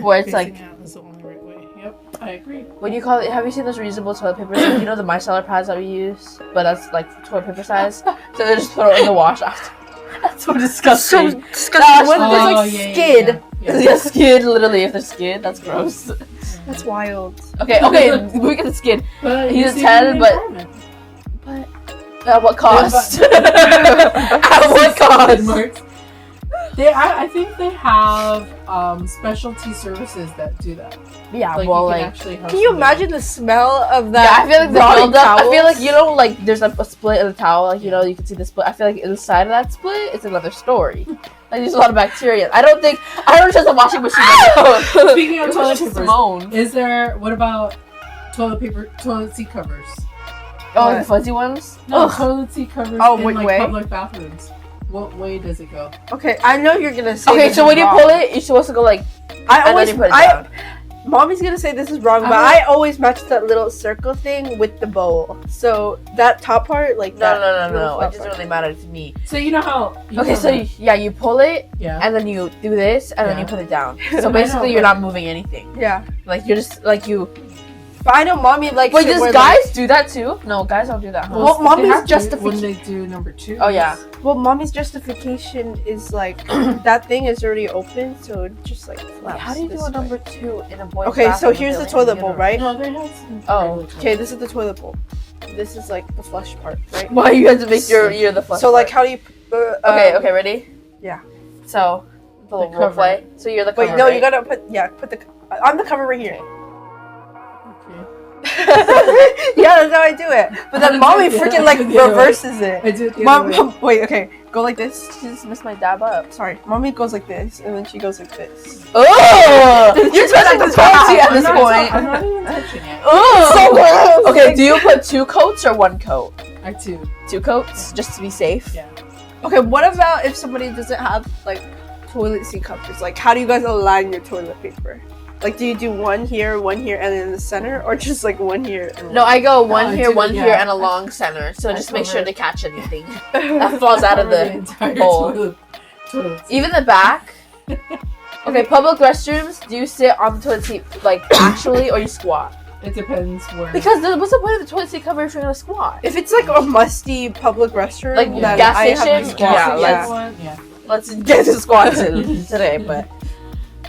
Where it's like, Facing out is the only right way. Yep, I agree. what do you call it? Have you seen those reusable toilet papers? Like, you know the micellar pads that we use, but that's like toilet paper size. So they just throw it in the wash after. That's so So disgusting. disgusting. When Oh, there's like skid. Yeah, skid. Literally, if there's skid, that's gross. That's wild. Okay, we get the skid. But He's you're a saving 10, the but- environment. At what cost? but- At what cost? Marks. I think they have specialty services that do that. Yeah, Like, well, you can like, actually have Can you somebody- imagine the smell of yeah, that? I feel like the rotting buildup. I feel towels? like like there's a split in the towel. Like you know, you can see the split. I feel like inside of that split, it's another story. Like there's a lot of bacteria. I don't trust the washing machine. Speaking of toilet papers, Simone. is there? What about toilet seat covers? Oh, What? the fuzzy ones. No, Ugh. toilet seat covers Oh, in what like way? public bathrooms. What way does it go? Okay, I know you're gonna say. Okay, this so is when you wrong. pull it, you're supposed to go like, I and always then you put it I down. Mommy's gonna say this is wrong, but I I always match that little circle thing with the bowl. So that top part, like that No. little It flat doesn't part. really matter to me. So you know how? Okay, so you pull it, yeah. and then you do this, and then Yeah. you put it down. I So know, basically, you're but- not moving anything. Yeah, Like you're just like you. but I know mommy likes. Wait, it does where, guys do that too? No, guys don't do that. Huh? Well, they mommy's have to justification- when they do number 2. Oh yeah. Well, mommy's justification is like that thing is already open, so it just like. Wait, flaps how do you do this a way. number 2 in a boy's Okay, so bathroom here's the with built-in toilet bowl, mirror? right? No, they have some. Oh, regular okay. toilets. This is the toilet bowl. this is like the flush part, right? Why you have to make you're the flush So like, part. how do you? Okay, ready? Yeah. So the little cover. role play. So you're the cover. Wait, no, right? you gotta put the on the cover right here. Okay. Yeah, that's how I do it. But then mommy freaking like reverses it. I do it the other way. Mom, wait, okay, go like this. She just missed my dab up. Sorry, mommy goes like this, and then she goes like this. Oh! You're touching the toilet at I'm this not point. I'm not even touching it. Oh! So gross. Okay, do you put 2 coats or 1 coat? I do. 2 coats, just to be safe. Yeah. Okay, what about if somebody doesn't have like toilet seat covers? Like, how do you guys align your toilet paper? Like, do you do one here, and then in the center, or just like one here? And No, I go one I here, do, one yeah. here, and a long center. So I just make sure cover to catch anything that falls out of Cover the entire bowl. toilet. Even the back. Okay, public restrooms. Do you sit on the toilet seat like actually, or you squat? It depends where. Because what's the point of the toilet seat cover if you're gonna squat? if it's like a musty public restroom, Like then gas I have station? to squat. Yeah, let's- Yeah. Let's get to squats today, but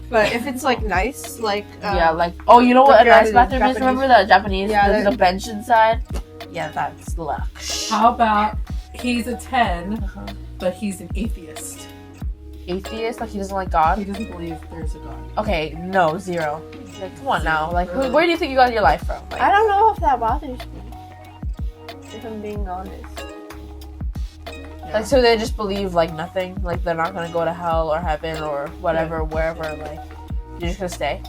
But if it's like nice, like yeah, like oh, you know what a like nice bathroom is? Japanese- Remember the Japanese? Yeah, There's they're- a bench inside. Yeah, that's lush. How about he's a 10, Uh-huh. but he's an atheist. Atheist, like he doesn't like He God. doesn't believe there's a God. Okay, no, 0. Like, come on now. Like, Really? where do you think you got your life from? Like, I don't know if that bothers me. If I'm being honest. Yeah. like, so they just believe like nothing. Like they're not gonna go to hell or heaven or whatever, wherever. Like, you're just gonna stay.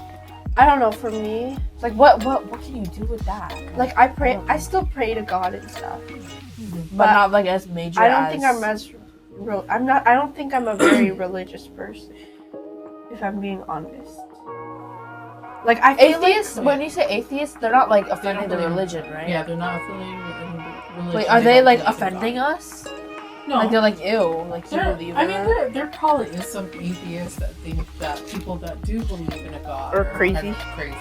I don't know. For me, Like, what can you do with that? like I pray, I still pray to God and stuff. but not like as major. I don't think I'm as real. I'm not. I don't think I'm a very religious person. If I'm being honest. Like I feel atheists. like- When you say atheists, they're not like don't offending the believe- religion, right? Yeah, they're not affiliated with any religion. Wait, are they don't like believe in offending God. us? No. Like they're like, ew, like you There- believe I in mean, that? there probably is some atheists that think that people that do believe in a God Or are crazy. kind of crazy.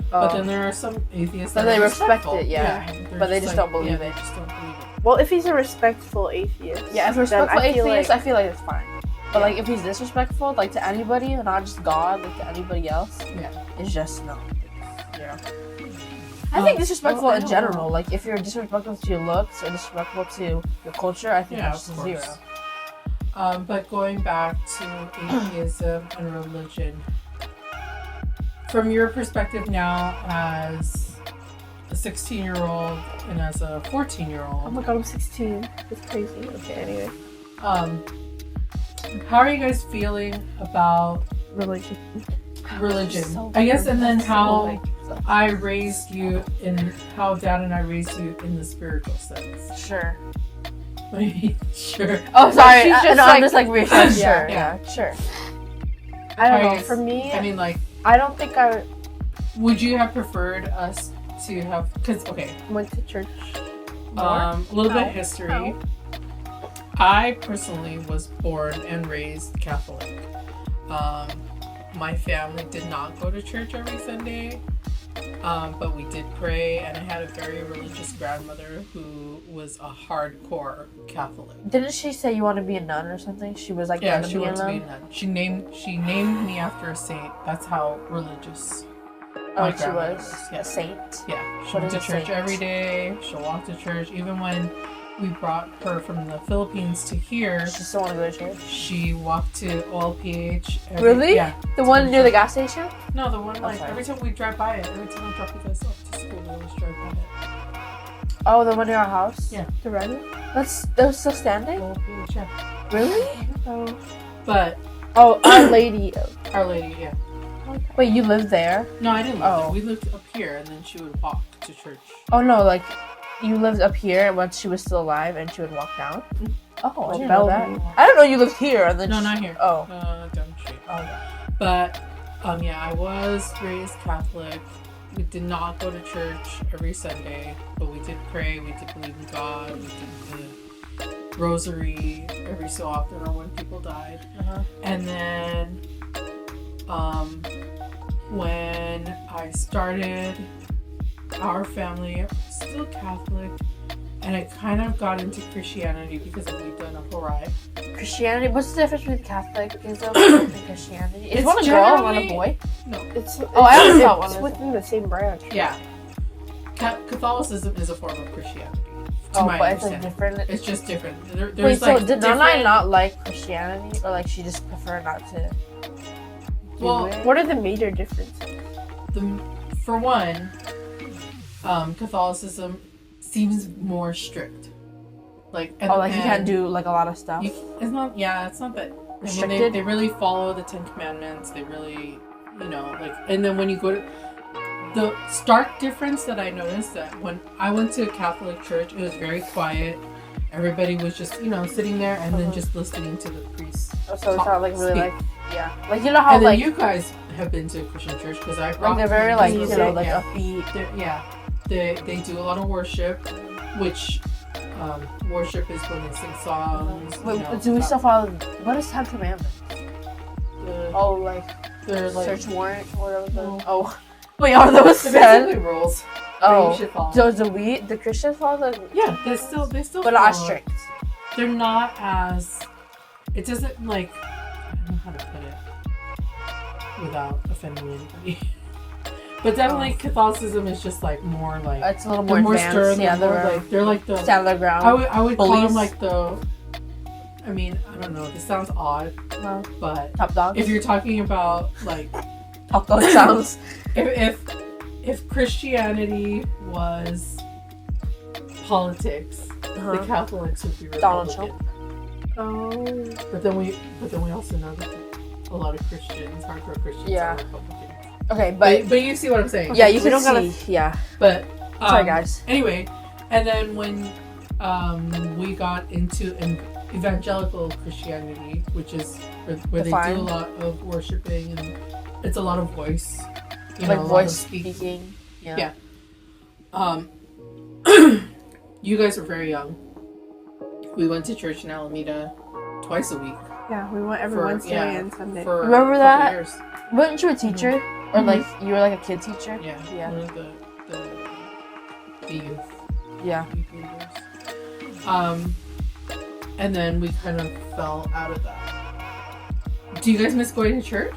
But Oh. then there are some atheists But that they are respect respectful. it, yeah. they're But they just just don't believe they it. just don't believe it. Well, if he's a respectful atheist, Yeah, if then respectful I feel atheist, like, I feel like it's fine. But like if he's disrespectful, like to anybody, and not just God, like to anybody else, Yeah. it's just no. Yeah. I think disrespectful I in don't general. know. Like if you're disrespectful to your looks or disrespectful to your culture, I think Yeah, that's of just course. 0. But going back to atheism and religion, from your perspective now as a 16-year-old and as a oh 14-year-old, my god, I'm 16. That's crazy. Okay, anyway, how are you guys feeling about religion. religion? So I guess, and then so, how like, I raised you in how Dad and I raised you in the spiritual sense. sure. Sure. Oh, sorry. she's just no, like- I'm just like reassuring. Yeah. Sure. Yeah. Sure. I don't Are know. you- For me, I mean, like, I don't think I would you have preferred us to have? Because okay, went to church. a little bit How? of history. How? I personally was born and raised Catholic. My family did not go to church every Sunday, but we did pray, and I had a very religious grandmother who was a hardcore Catholic. Didn't she say you want to be a nun or something? She was like, Yeah, gonna she be wanted to a be a nun. nun. She named me after a saint. That's how religious. Oh, my she grandmother was yeah. a saint. Yeah, she What went to is a church saint? every day. She'll walk to church. Even when we brought her from the Philippines to here, She still want to go to church. she walked to OLPH. Really? Yeah. The one near the gas station? No, the one like sorry. every time we drive by it, every time we drop you guys off to school, we always drive by it. Oh, the one near our house? Yeah. The red one? That's still standing? OLPH, yeah. Really? Oh, But oh, Our Lady. Our Lady, yeah. Wait, you live there? No, I didn't live Oh. there. We lived up here, and then she would walk to church. Oh no, like you lived up here once she was still alive and she would walk down? Oh, I didn't know that. Bellevue. I don't know you lived here and then No, she- not here. Oh. Down the street. Okay. But yeah, I was raised Catholic. We did not go to church every Sunday, but we did pray. We did believe in God. We did the rosary every so often, or when people died. Uh-huh. And then, when I started, our family was still Catholic, and I kind of got into Christianity because of Lita and Uncle Rai. Christianity. What's the difference between Catholicism and Christianity? Is It's one a girl and one a generally- boy? No. It's Oh, I always thought one it's was- within the same branch. Yeah. Catholicism is a form of Christianity. Oh, but it's like different. It's just different. Wait, There's so like did different... Nana not like Christianity, or like she just prefer not to? Well, it? What are the major differences? For one, Catholicism seems more strict. Like, you can't do like a lot of stuff. It's not that. I mean, Restricted? they really follow the 10 Commandments. They really, like, and then when you go to the stark difference that I noticed that when I went to a Catholic church, it was very quiet. Everybody was just, sitting there and then just listening to the priest. Oh, so it's not like really speak. like, yeah, like you know how and like then you guys have been to a Christian church because I like they're very like music, like upbeat. They do a lot of worship, which worship is when they sing songs. Wait, do we still follow? What is 10 Commandments? They're like search warrant or whatever. No. Oh, wait, are those they're 10? basically rules. Oh, that you should follow. so the Christians follow the? Yeah, they still. But not follow it. strict. They're not as. It doesn't like. I don't know how to put it without offending anybody. But definitely Catholicism is just like more like. It's a little they're more stern. advanced. Yeah, They're like the. stand their ground. I would call them Bullies. like the. I mean, I don't know. This sounds odd, but Top dogs. if you're talking about like top dog sounds. if Christianity was politics, the Catholics would be Donald Republican. Trump. Oh. But then we also know that a lot of Christians, hardcore Christians, Yeah. are Republicans. Okay, but you see what I'm saying? yeah, you we can don't see. Yeah. But Sorry, guys. Anyway, and then when we got into evangelical Christianity, which is where they do a lot of worshiping and it's a lot of voice, Like a lot voice of speaking. Yeah. You guys were very young. We went to church in Alameda twice a week. Yeah, we went every Wednesday and Sunday. For Remember a couple that? years. Weren't you a teacher? Or like you were like a kid teacher? Yeah. Yeah. One of the youth. Yeah. Youth leaders. And then we kind of fell out of that. Do you guys miss going to church?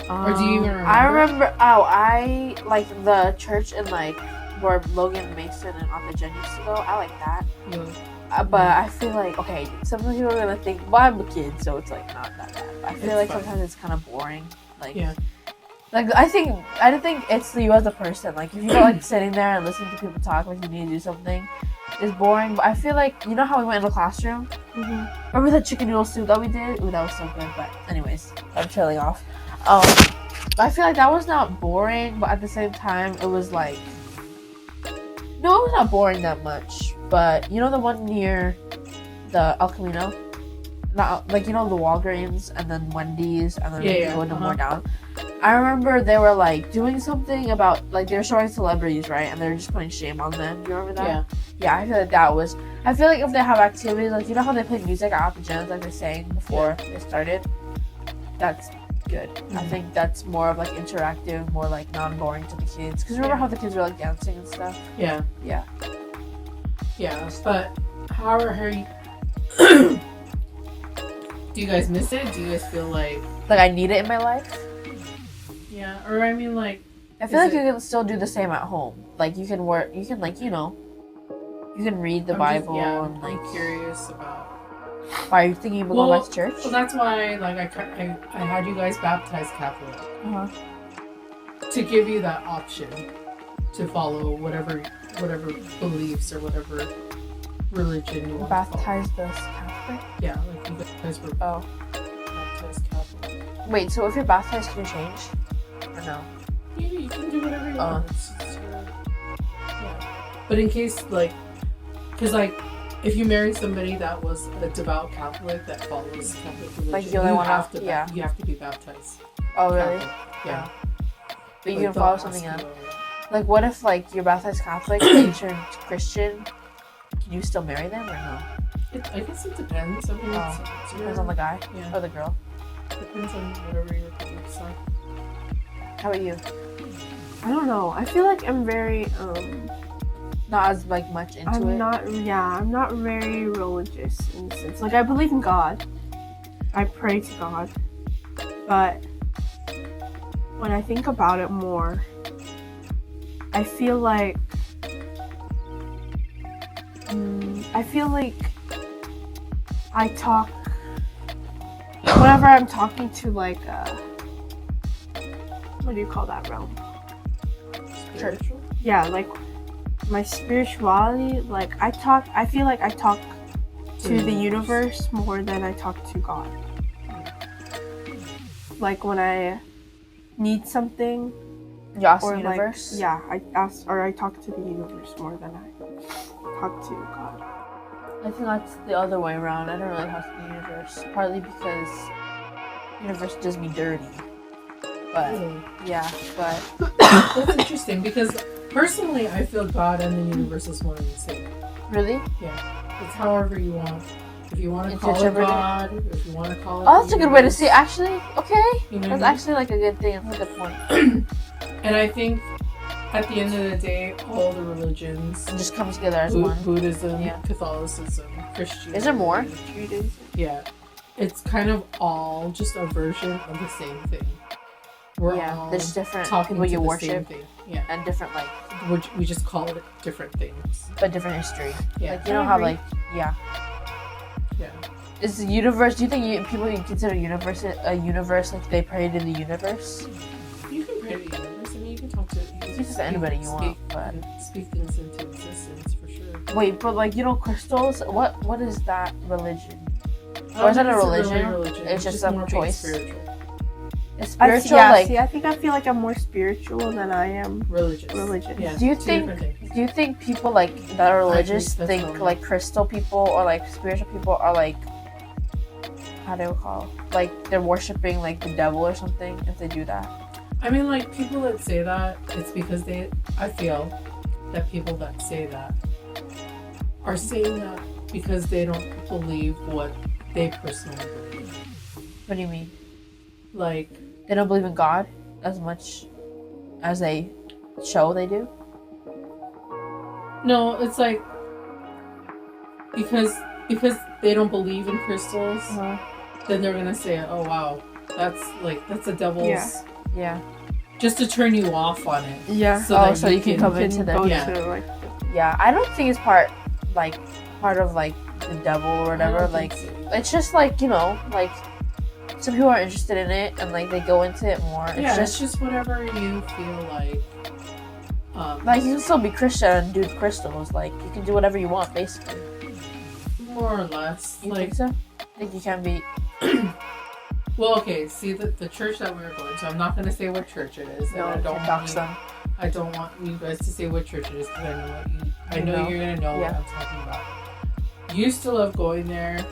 Or do you even remember? I remember. Oh, I like the church in like where Logan Mason and Aunt Jen used to go. I like that. Yeah. But I feel like sometimes people are gonna think, well, I'm a kid, so it's like not that bad. But I feel like sometimes it's kind of boring. Like, like I don't think it's you as a person. Like if you're like sitting there and listening to people talk, like you need to do something, it's boring. But I feel like how we went in the classroom. Remember the chicken noodle soup that we did? Ooh, that was so good. But anyways, I'm trailing off. I feel like that was not boring, but at the same time, it was like. No, it was not boring that much, but the one near the El Camino? Not, like, the Walgreens, and then Wendy's, and then going more down. I remember they were, like, doing something about, like, they were showing celebrities, right? And they were just putting shame on them. Do you remember that? Yeah, I feel like that was... I feel like if they have activities, like, how they play music at Aunt Jen's, like they sang before they started? That's good. I think that's more of, like, interactive, more, like, non-boring to the kids. Because remember how the kids were, like, dancing and stuff? Yeah. But how are you... Do you guys miss it? Do you guys feel like I need it in my life? Yeah, or I mean like I feel like you can still do the same at home. Like you can work, you can you can read the Bible and like. I'm curious about. Why are you thinking about going back to church? Well, that's why like I had you guys baptized Catholic to give you that option to follow whatever beliefs or whatever religion you want Baptized as Catholic? Yeah, like you guys were baptized Catholic. Wait, so if you're baptized, can you change? Or no? Yeah, you can do whatever you want. It's But in case, because, if you marry somebody that was a devout Catholic that follows Catholic religion, like you have to be baptized. Oh, really? Catholic. Yeah. But you can follow something else. Like, what if, you're baptized Catholic, but you turn Christian? Can you still marry them or no? I guess it depends. I mean, depends on the guy or the girl. Depends on whatever your beliefs are. How about you? I don't know. I feel like I'm very not as much into it. I'm not very religious in a sense. Like I believe in God. I pray to God. But when I think about it more, I feel like I talk whenever I'm talking to like what do you call that realm? Spiritual? Yeah, like my spirituality, like I feel like I talk to the universe more than I talk to God. Like when I need something, You ask the or universe? like I ask or I talk to the universe more than I talk to God. I think that's the other way around. I don't really talk to the universe. Partly because the universe does me dirty. But, yeah, but... That's interesting because personally I feel God and the universe is one and the same. Really? Yeah. It's however you want. If you want to call it Interpret it. God, if you want to call it Oh, that's a good way to universe, see it. Actually, okay. You know That's what I mean? actually like a good thing. That's a good point. And I think at the end of the day, all the religions, It just comes together as one. Buddhism, Yeah. Catholicism, Christianity. Is there more? Judaism. Yeah. It's kind of all just a version of the same thing. We're all There's different talking people to you the worship same thing. Yeah. and different, like, We just call it different things. but different history. Yeah. Like, you know I how, agree. like, yeah. Yeah. Is the universe, do you think people you consider universe a universe, like they pray to the universe? You can pray to the universe. I mean, you can talk to Just anybody you want, but... speak things into existence for sure. Wait, but like, you know, crystals, what is that religion? I Or is don't that a think it's religion? religion. It's just some more being choice. Spiritual. Is spiritual, like... I think I feel like I'm more spiritual than I am Religious. religious. Yeah. Do you two think different things. do you think people like that are religious that's think normal. like crystal people or like spiritual people are like, how do you call, like they're worshiping like the devil or something if they do that? I mean, like, people that say that, it's because I feel that people that say that are saying that because they don't believe what they personally believe. What do you mean? Like, They don't believe in God as much as they show they do? no, it's like, because they don't believe in crystals, then they're gonna say, oh wow, that's a devil's, Yeah. just to turn you off on it. Yeah. that so you can come into Can the... go Yeah. to like Yeah, I don't think it's part of like the devil or I don't whatever. think Like, so. it's just like, you know, like some people are interested in it and like they go into it more. It's just whatever you feel like. Like, you can still be Christian and do crystals. Like, you can do whatever you want, basically. More or less. You like, think so? I think you can be... well, okay, see, the church that we were going to, I'm not going to say what church it is. No, and I don't want you guys to say what church it is because I know you're going to know what I'm talking about. Used to love going there,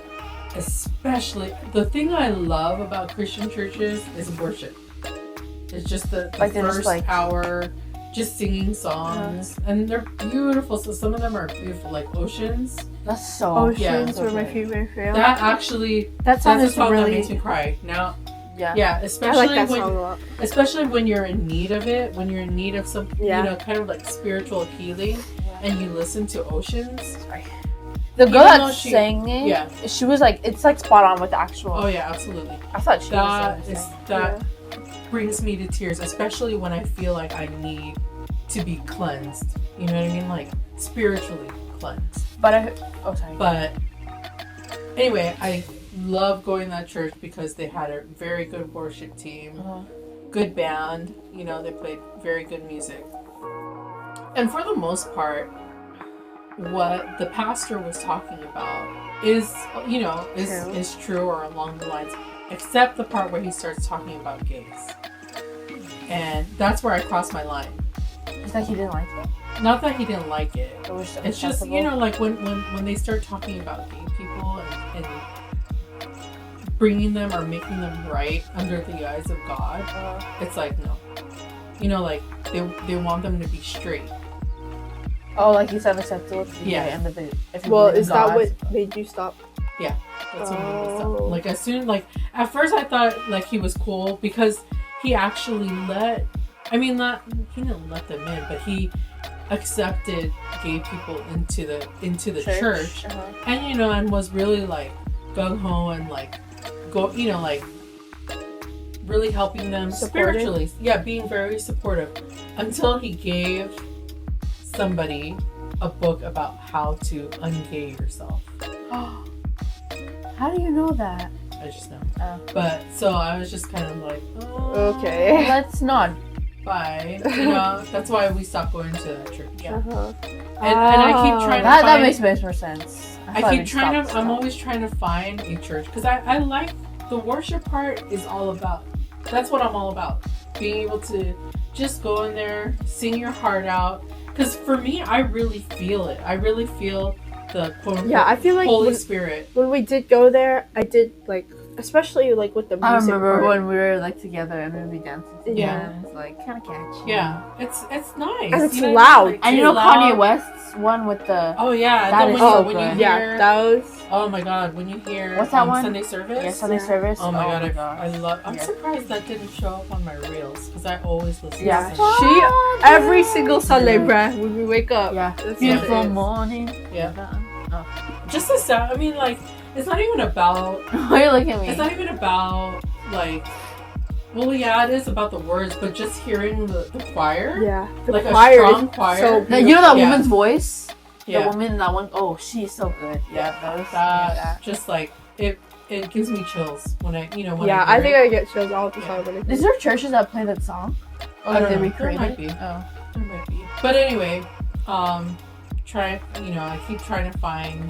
especially, the thing I love about Christian churches is worship. It's just the Like, they're first just like... hour, just singing songs, and they're beautiful. So some of them are beautiful, like Oceans. That's so... Oceans yeah. were my favorite film. That actually, That song that's a is song that really. makes me cry. Now, Yeah. yeah, I especially like that when song a lot. especially when you're in need of it, when you're in need of some, kind of like spiritual healing, and you listen to Oceans. Sorry. The girl Even though that she- sang it, yeah. she was like, it's like spot on with the actual... Oh yeah, absolutely. I thought she That was is that brings me to tears, especially when I feel like I need to be cleansed. You know what I mean? Like spiritually cleansed. But sorry. But anyway, I love going to that church because they had a very good worship team, good band. You know, they played very good music. And for the most part, what the pastor was talking about is, you know, is true or along the lines, except the part where he starts talking about gays. And that's where I crossed my line. It's like he didn't like it. Not that he didn't like it. It was It's just, you know, like when they start talking about gay people and bringing them or making them right under the eyes of God, it's like, no. You know, like, they want them to be straight. Oh, like he's unacceptable to the Yeah. end of it. If you Well, believe in is that God. what made you stop? Yeah, that's what made me stop. Oh. Like, as soon, like, at first I thought, like, he was cool because he actually he didn't let them in, but he accepted gay people into the church. And, you know, and was really, like, gung-ho and, like, really helping them Supportive? spiritually. Yeah, being very supportive. Until he gave somebody a book about how to ungay yourself. How do you know that? I just know. Oh. But so I was just kind of like, oh, Okay. Let's not. bye. You know, that's why we stopped going to that church. Yeah. Uh-huh. And I keep trying to That find, makes more sense. I keep trying to. I'm always trying to find a church because I like the worship part. Is all about. That's what I'm all about. Being able to just go in there, sing your heart out. Because for me, I really feel it. I really feel the quote unquote Yeah, I feel like Holy Spirit. when we did go there, I did like, especially like with the music. I remember part. when we were like together and we'd be dancing together. Yeah. And it's like kind of catchy. Yeah, it's nice. And it's you know, loud. like, And you it's know Kanye loud. West's one with the Oh yeah, That then is when, so you, when you good. hear, Yeah, that was. oh my god, when you hear What's that one? Sunday service. Sunday Yeah. service. Oh my god, gosh. I love. I'm Yeah. surprised that didn't show up on my reels because I always listen. Yeah, to Sunday. she every single Sunday, bruh, when we wake up. Yeah. That's what Beautiful it is. morning. Yeah. Just the sound. I mean, like, it's not even about. Why are you looking at me? It's not even about like. Well, yeah, it is about the words, but just hearing the choir. Yeah, the Like a choir strong is choir. so Now, you know that Yeah. woman's voice? Yeah. The woman, that one, oh, she's so good. Yeah, that just like it gives me chills when I when Yeah, I I hear think it. I get chills all the time when I Is there churches that play that song? Or I don't they know. recreate There might it? be. Oh. There might be. But anyway, I keep trying to find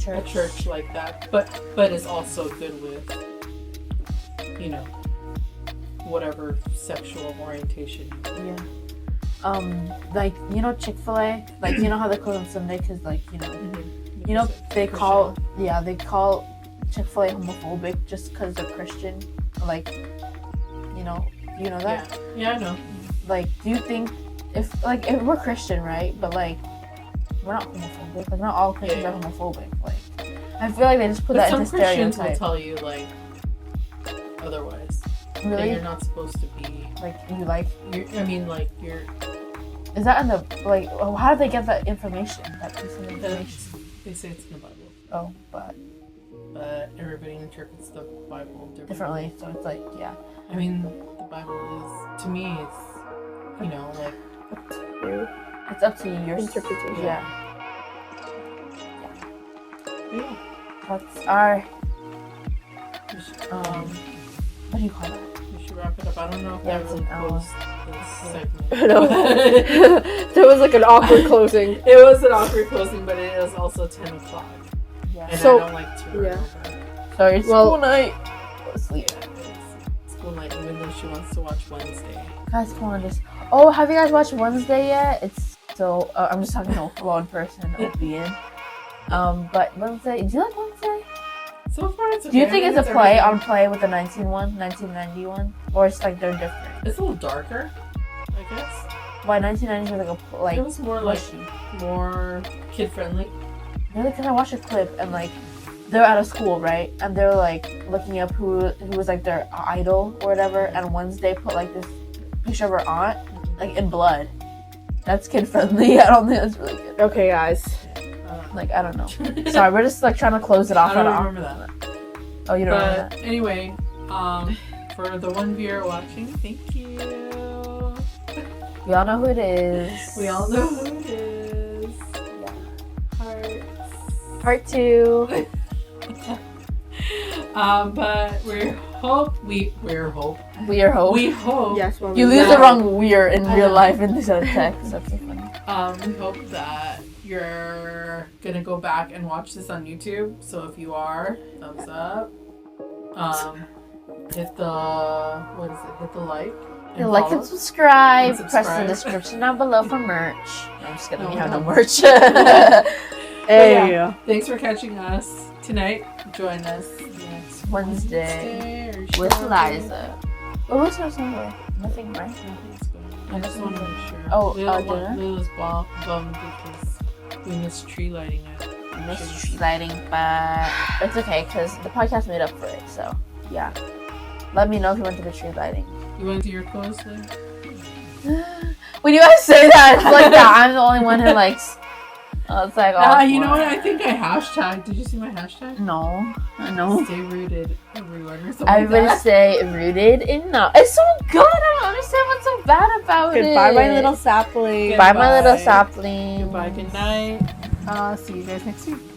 The a church like that, but is also good with whatever sexual orientation. Yeah. Like, Chick-fil-A? Like, you know how they close on Sunday? Because, like, they call Chick-fil-A homophobic just because they're Christian. Like, you know that? Yeah, I know. Like, do you think if we're Christian, right? But like, we're not homophobic. Like, not all Christians Yeah. are homophobic. Like, I feel like they just put But that some into Christians will stereotype. tell you like otherwise. That Really? you're not supposed to be. Like, you like? You're. Is that in the like? Oh, how did they get that information? That piece of information? They say it's in the Bible, Oh, but but everybody interprets the Bible differently. So it's like, yeah. I mean, the Bible is, to me, it's, like, New It's up to your interpretation. Yeah. yeah. That's our We should, what do you call that? we should wrap it up. I don't know if Yeah, that it's will an hour. close this segment. No. There was like an awkward closing. It was an awkward closing, but it is also 10 o'clock. Yeah. And So- I don't like to run yeah. over. Sorry, it's Well- school night. Go to sleep. Yeah, it's school night, even though she wants to watch Wednesday. Guys, come on, just. Oh, have you guys watched Wednesday yet? It's so. I'm just talking to one person, Obian. But Wednesday. Do you like Wednesday? So far, it's okay. Do you think I it's a play everything. on play with the 1991, or it's like they're different? It's a little darker, I guess. Why 1990 was like It was more like mushy. more kid friendly. Really? Because I watched a clip and like they're out of school, right? And they're like looking up who was like their idol or whatever. And Wednesday put like this picture of her aunt like in blood. That's kid friendly. I don't think that's really good. Okay, guys. Like, I don't know. Sorry, we're just like trying to close it off. I don't on remember that. Oh, you don't remember But anyway, for the one viewer watching, thank you. that? We all know who it is. We all know who it is. Yeah. Hearts. Part 2. But we're hope. We are hope. We hope. Yes, well, You we lose know. the wrong we're in I real know. life in this text. That's so funny. We hope that you're gonna go back and watch this on YouTube. So if you are, thumbs up. Hit the Hit the like. And like follow. and subscribe. And Press the subscribe. description down below for merch. No, I'm just kidding. No, We we have no don't. merch. Hey. Yeah. Thanks for catching us tonight. Join us next Wednesday or with Friday. Liza. What was her Sunday? Nothing, right? Nothing's going on. I just want to make sure. Oh, Layla dinner? Layla's bummed because we missed tree lighting at Missed tree lighting, but it's okay because the podcast made up for it. So yeah, let me know if you went to the tree lighting. You went to your clothes there? When you guys say that, it's like that I'm the only one who likes. It's like, oh, You know what? I think I hashtagged. Did you see my hashtag? No, I know. Stay rooted everyone or something Everybody like that. say rooted in love. It's so good. I don't understand what's so bad about it. Goodbye, my little sapling. Bye, my little Goodbye. sapling. Goodbye, good night. See you guys next week.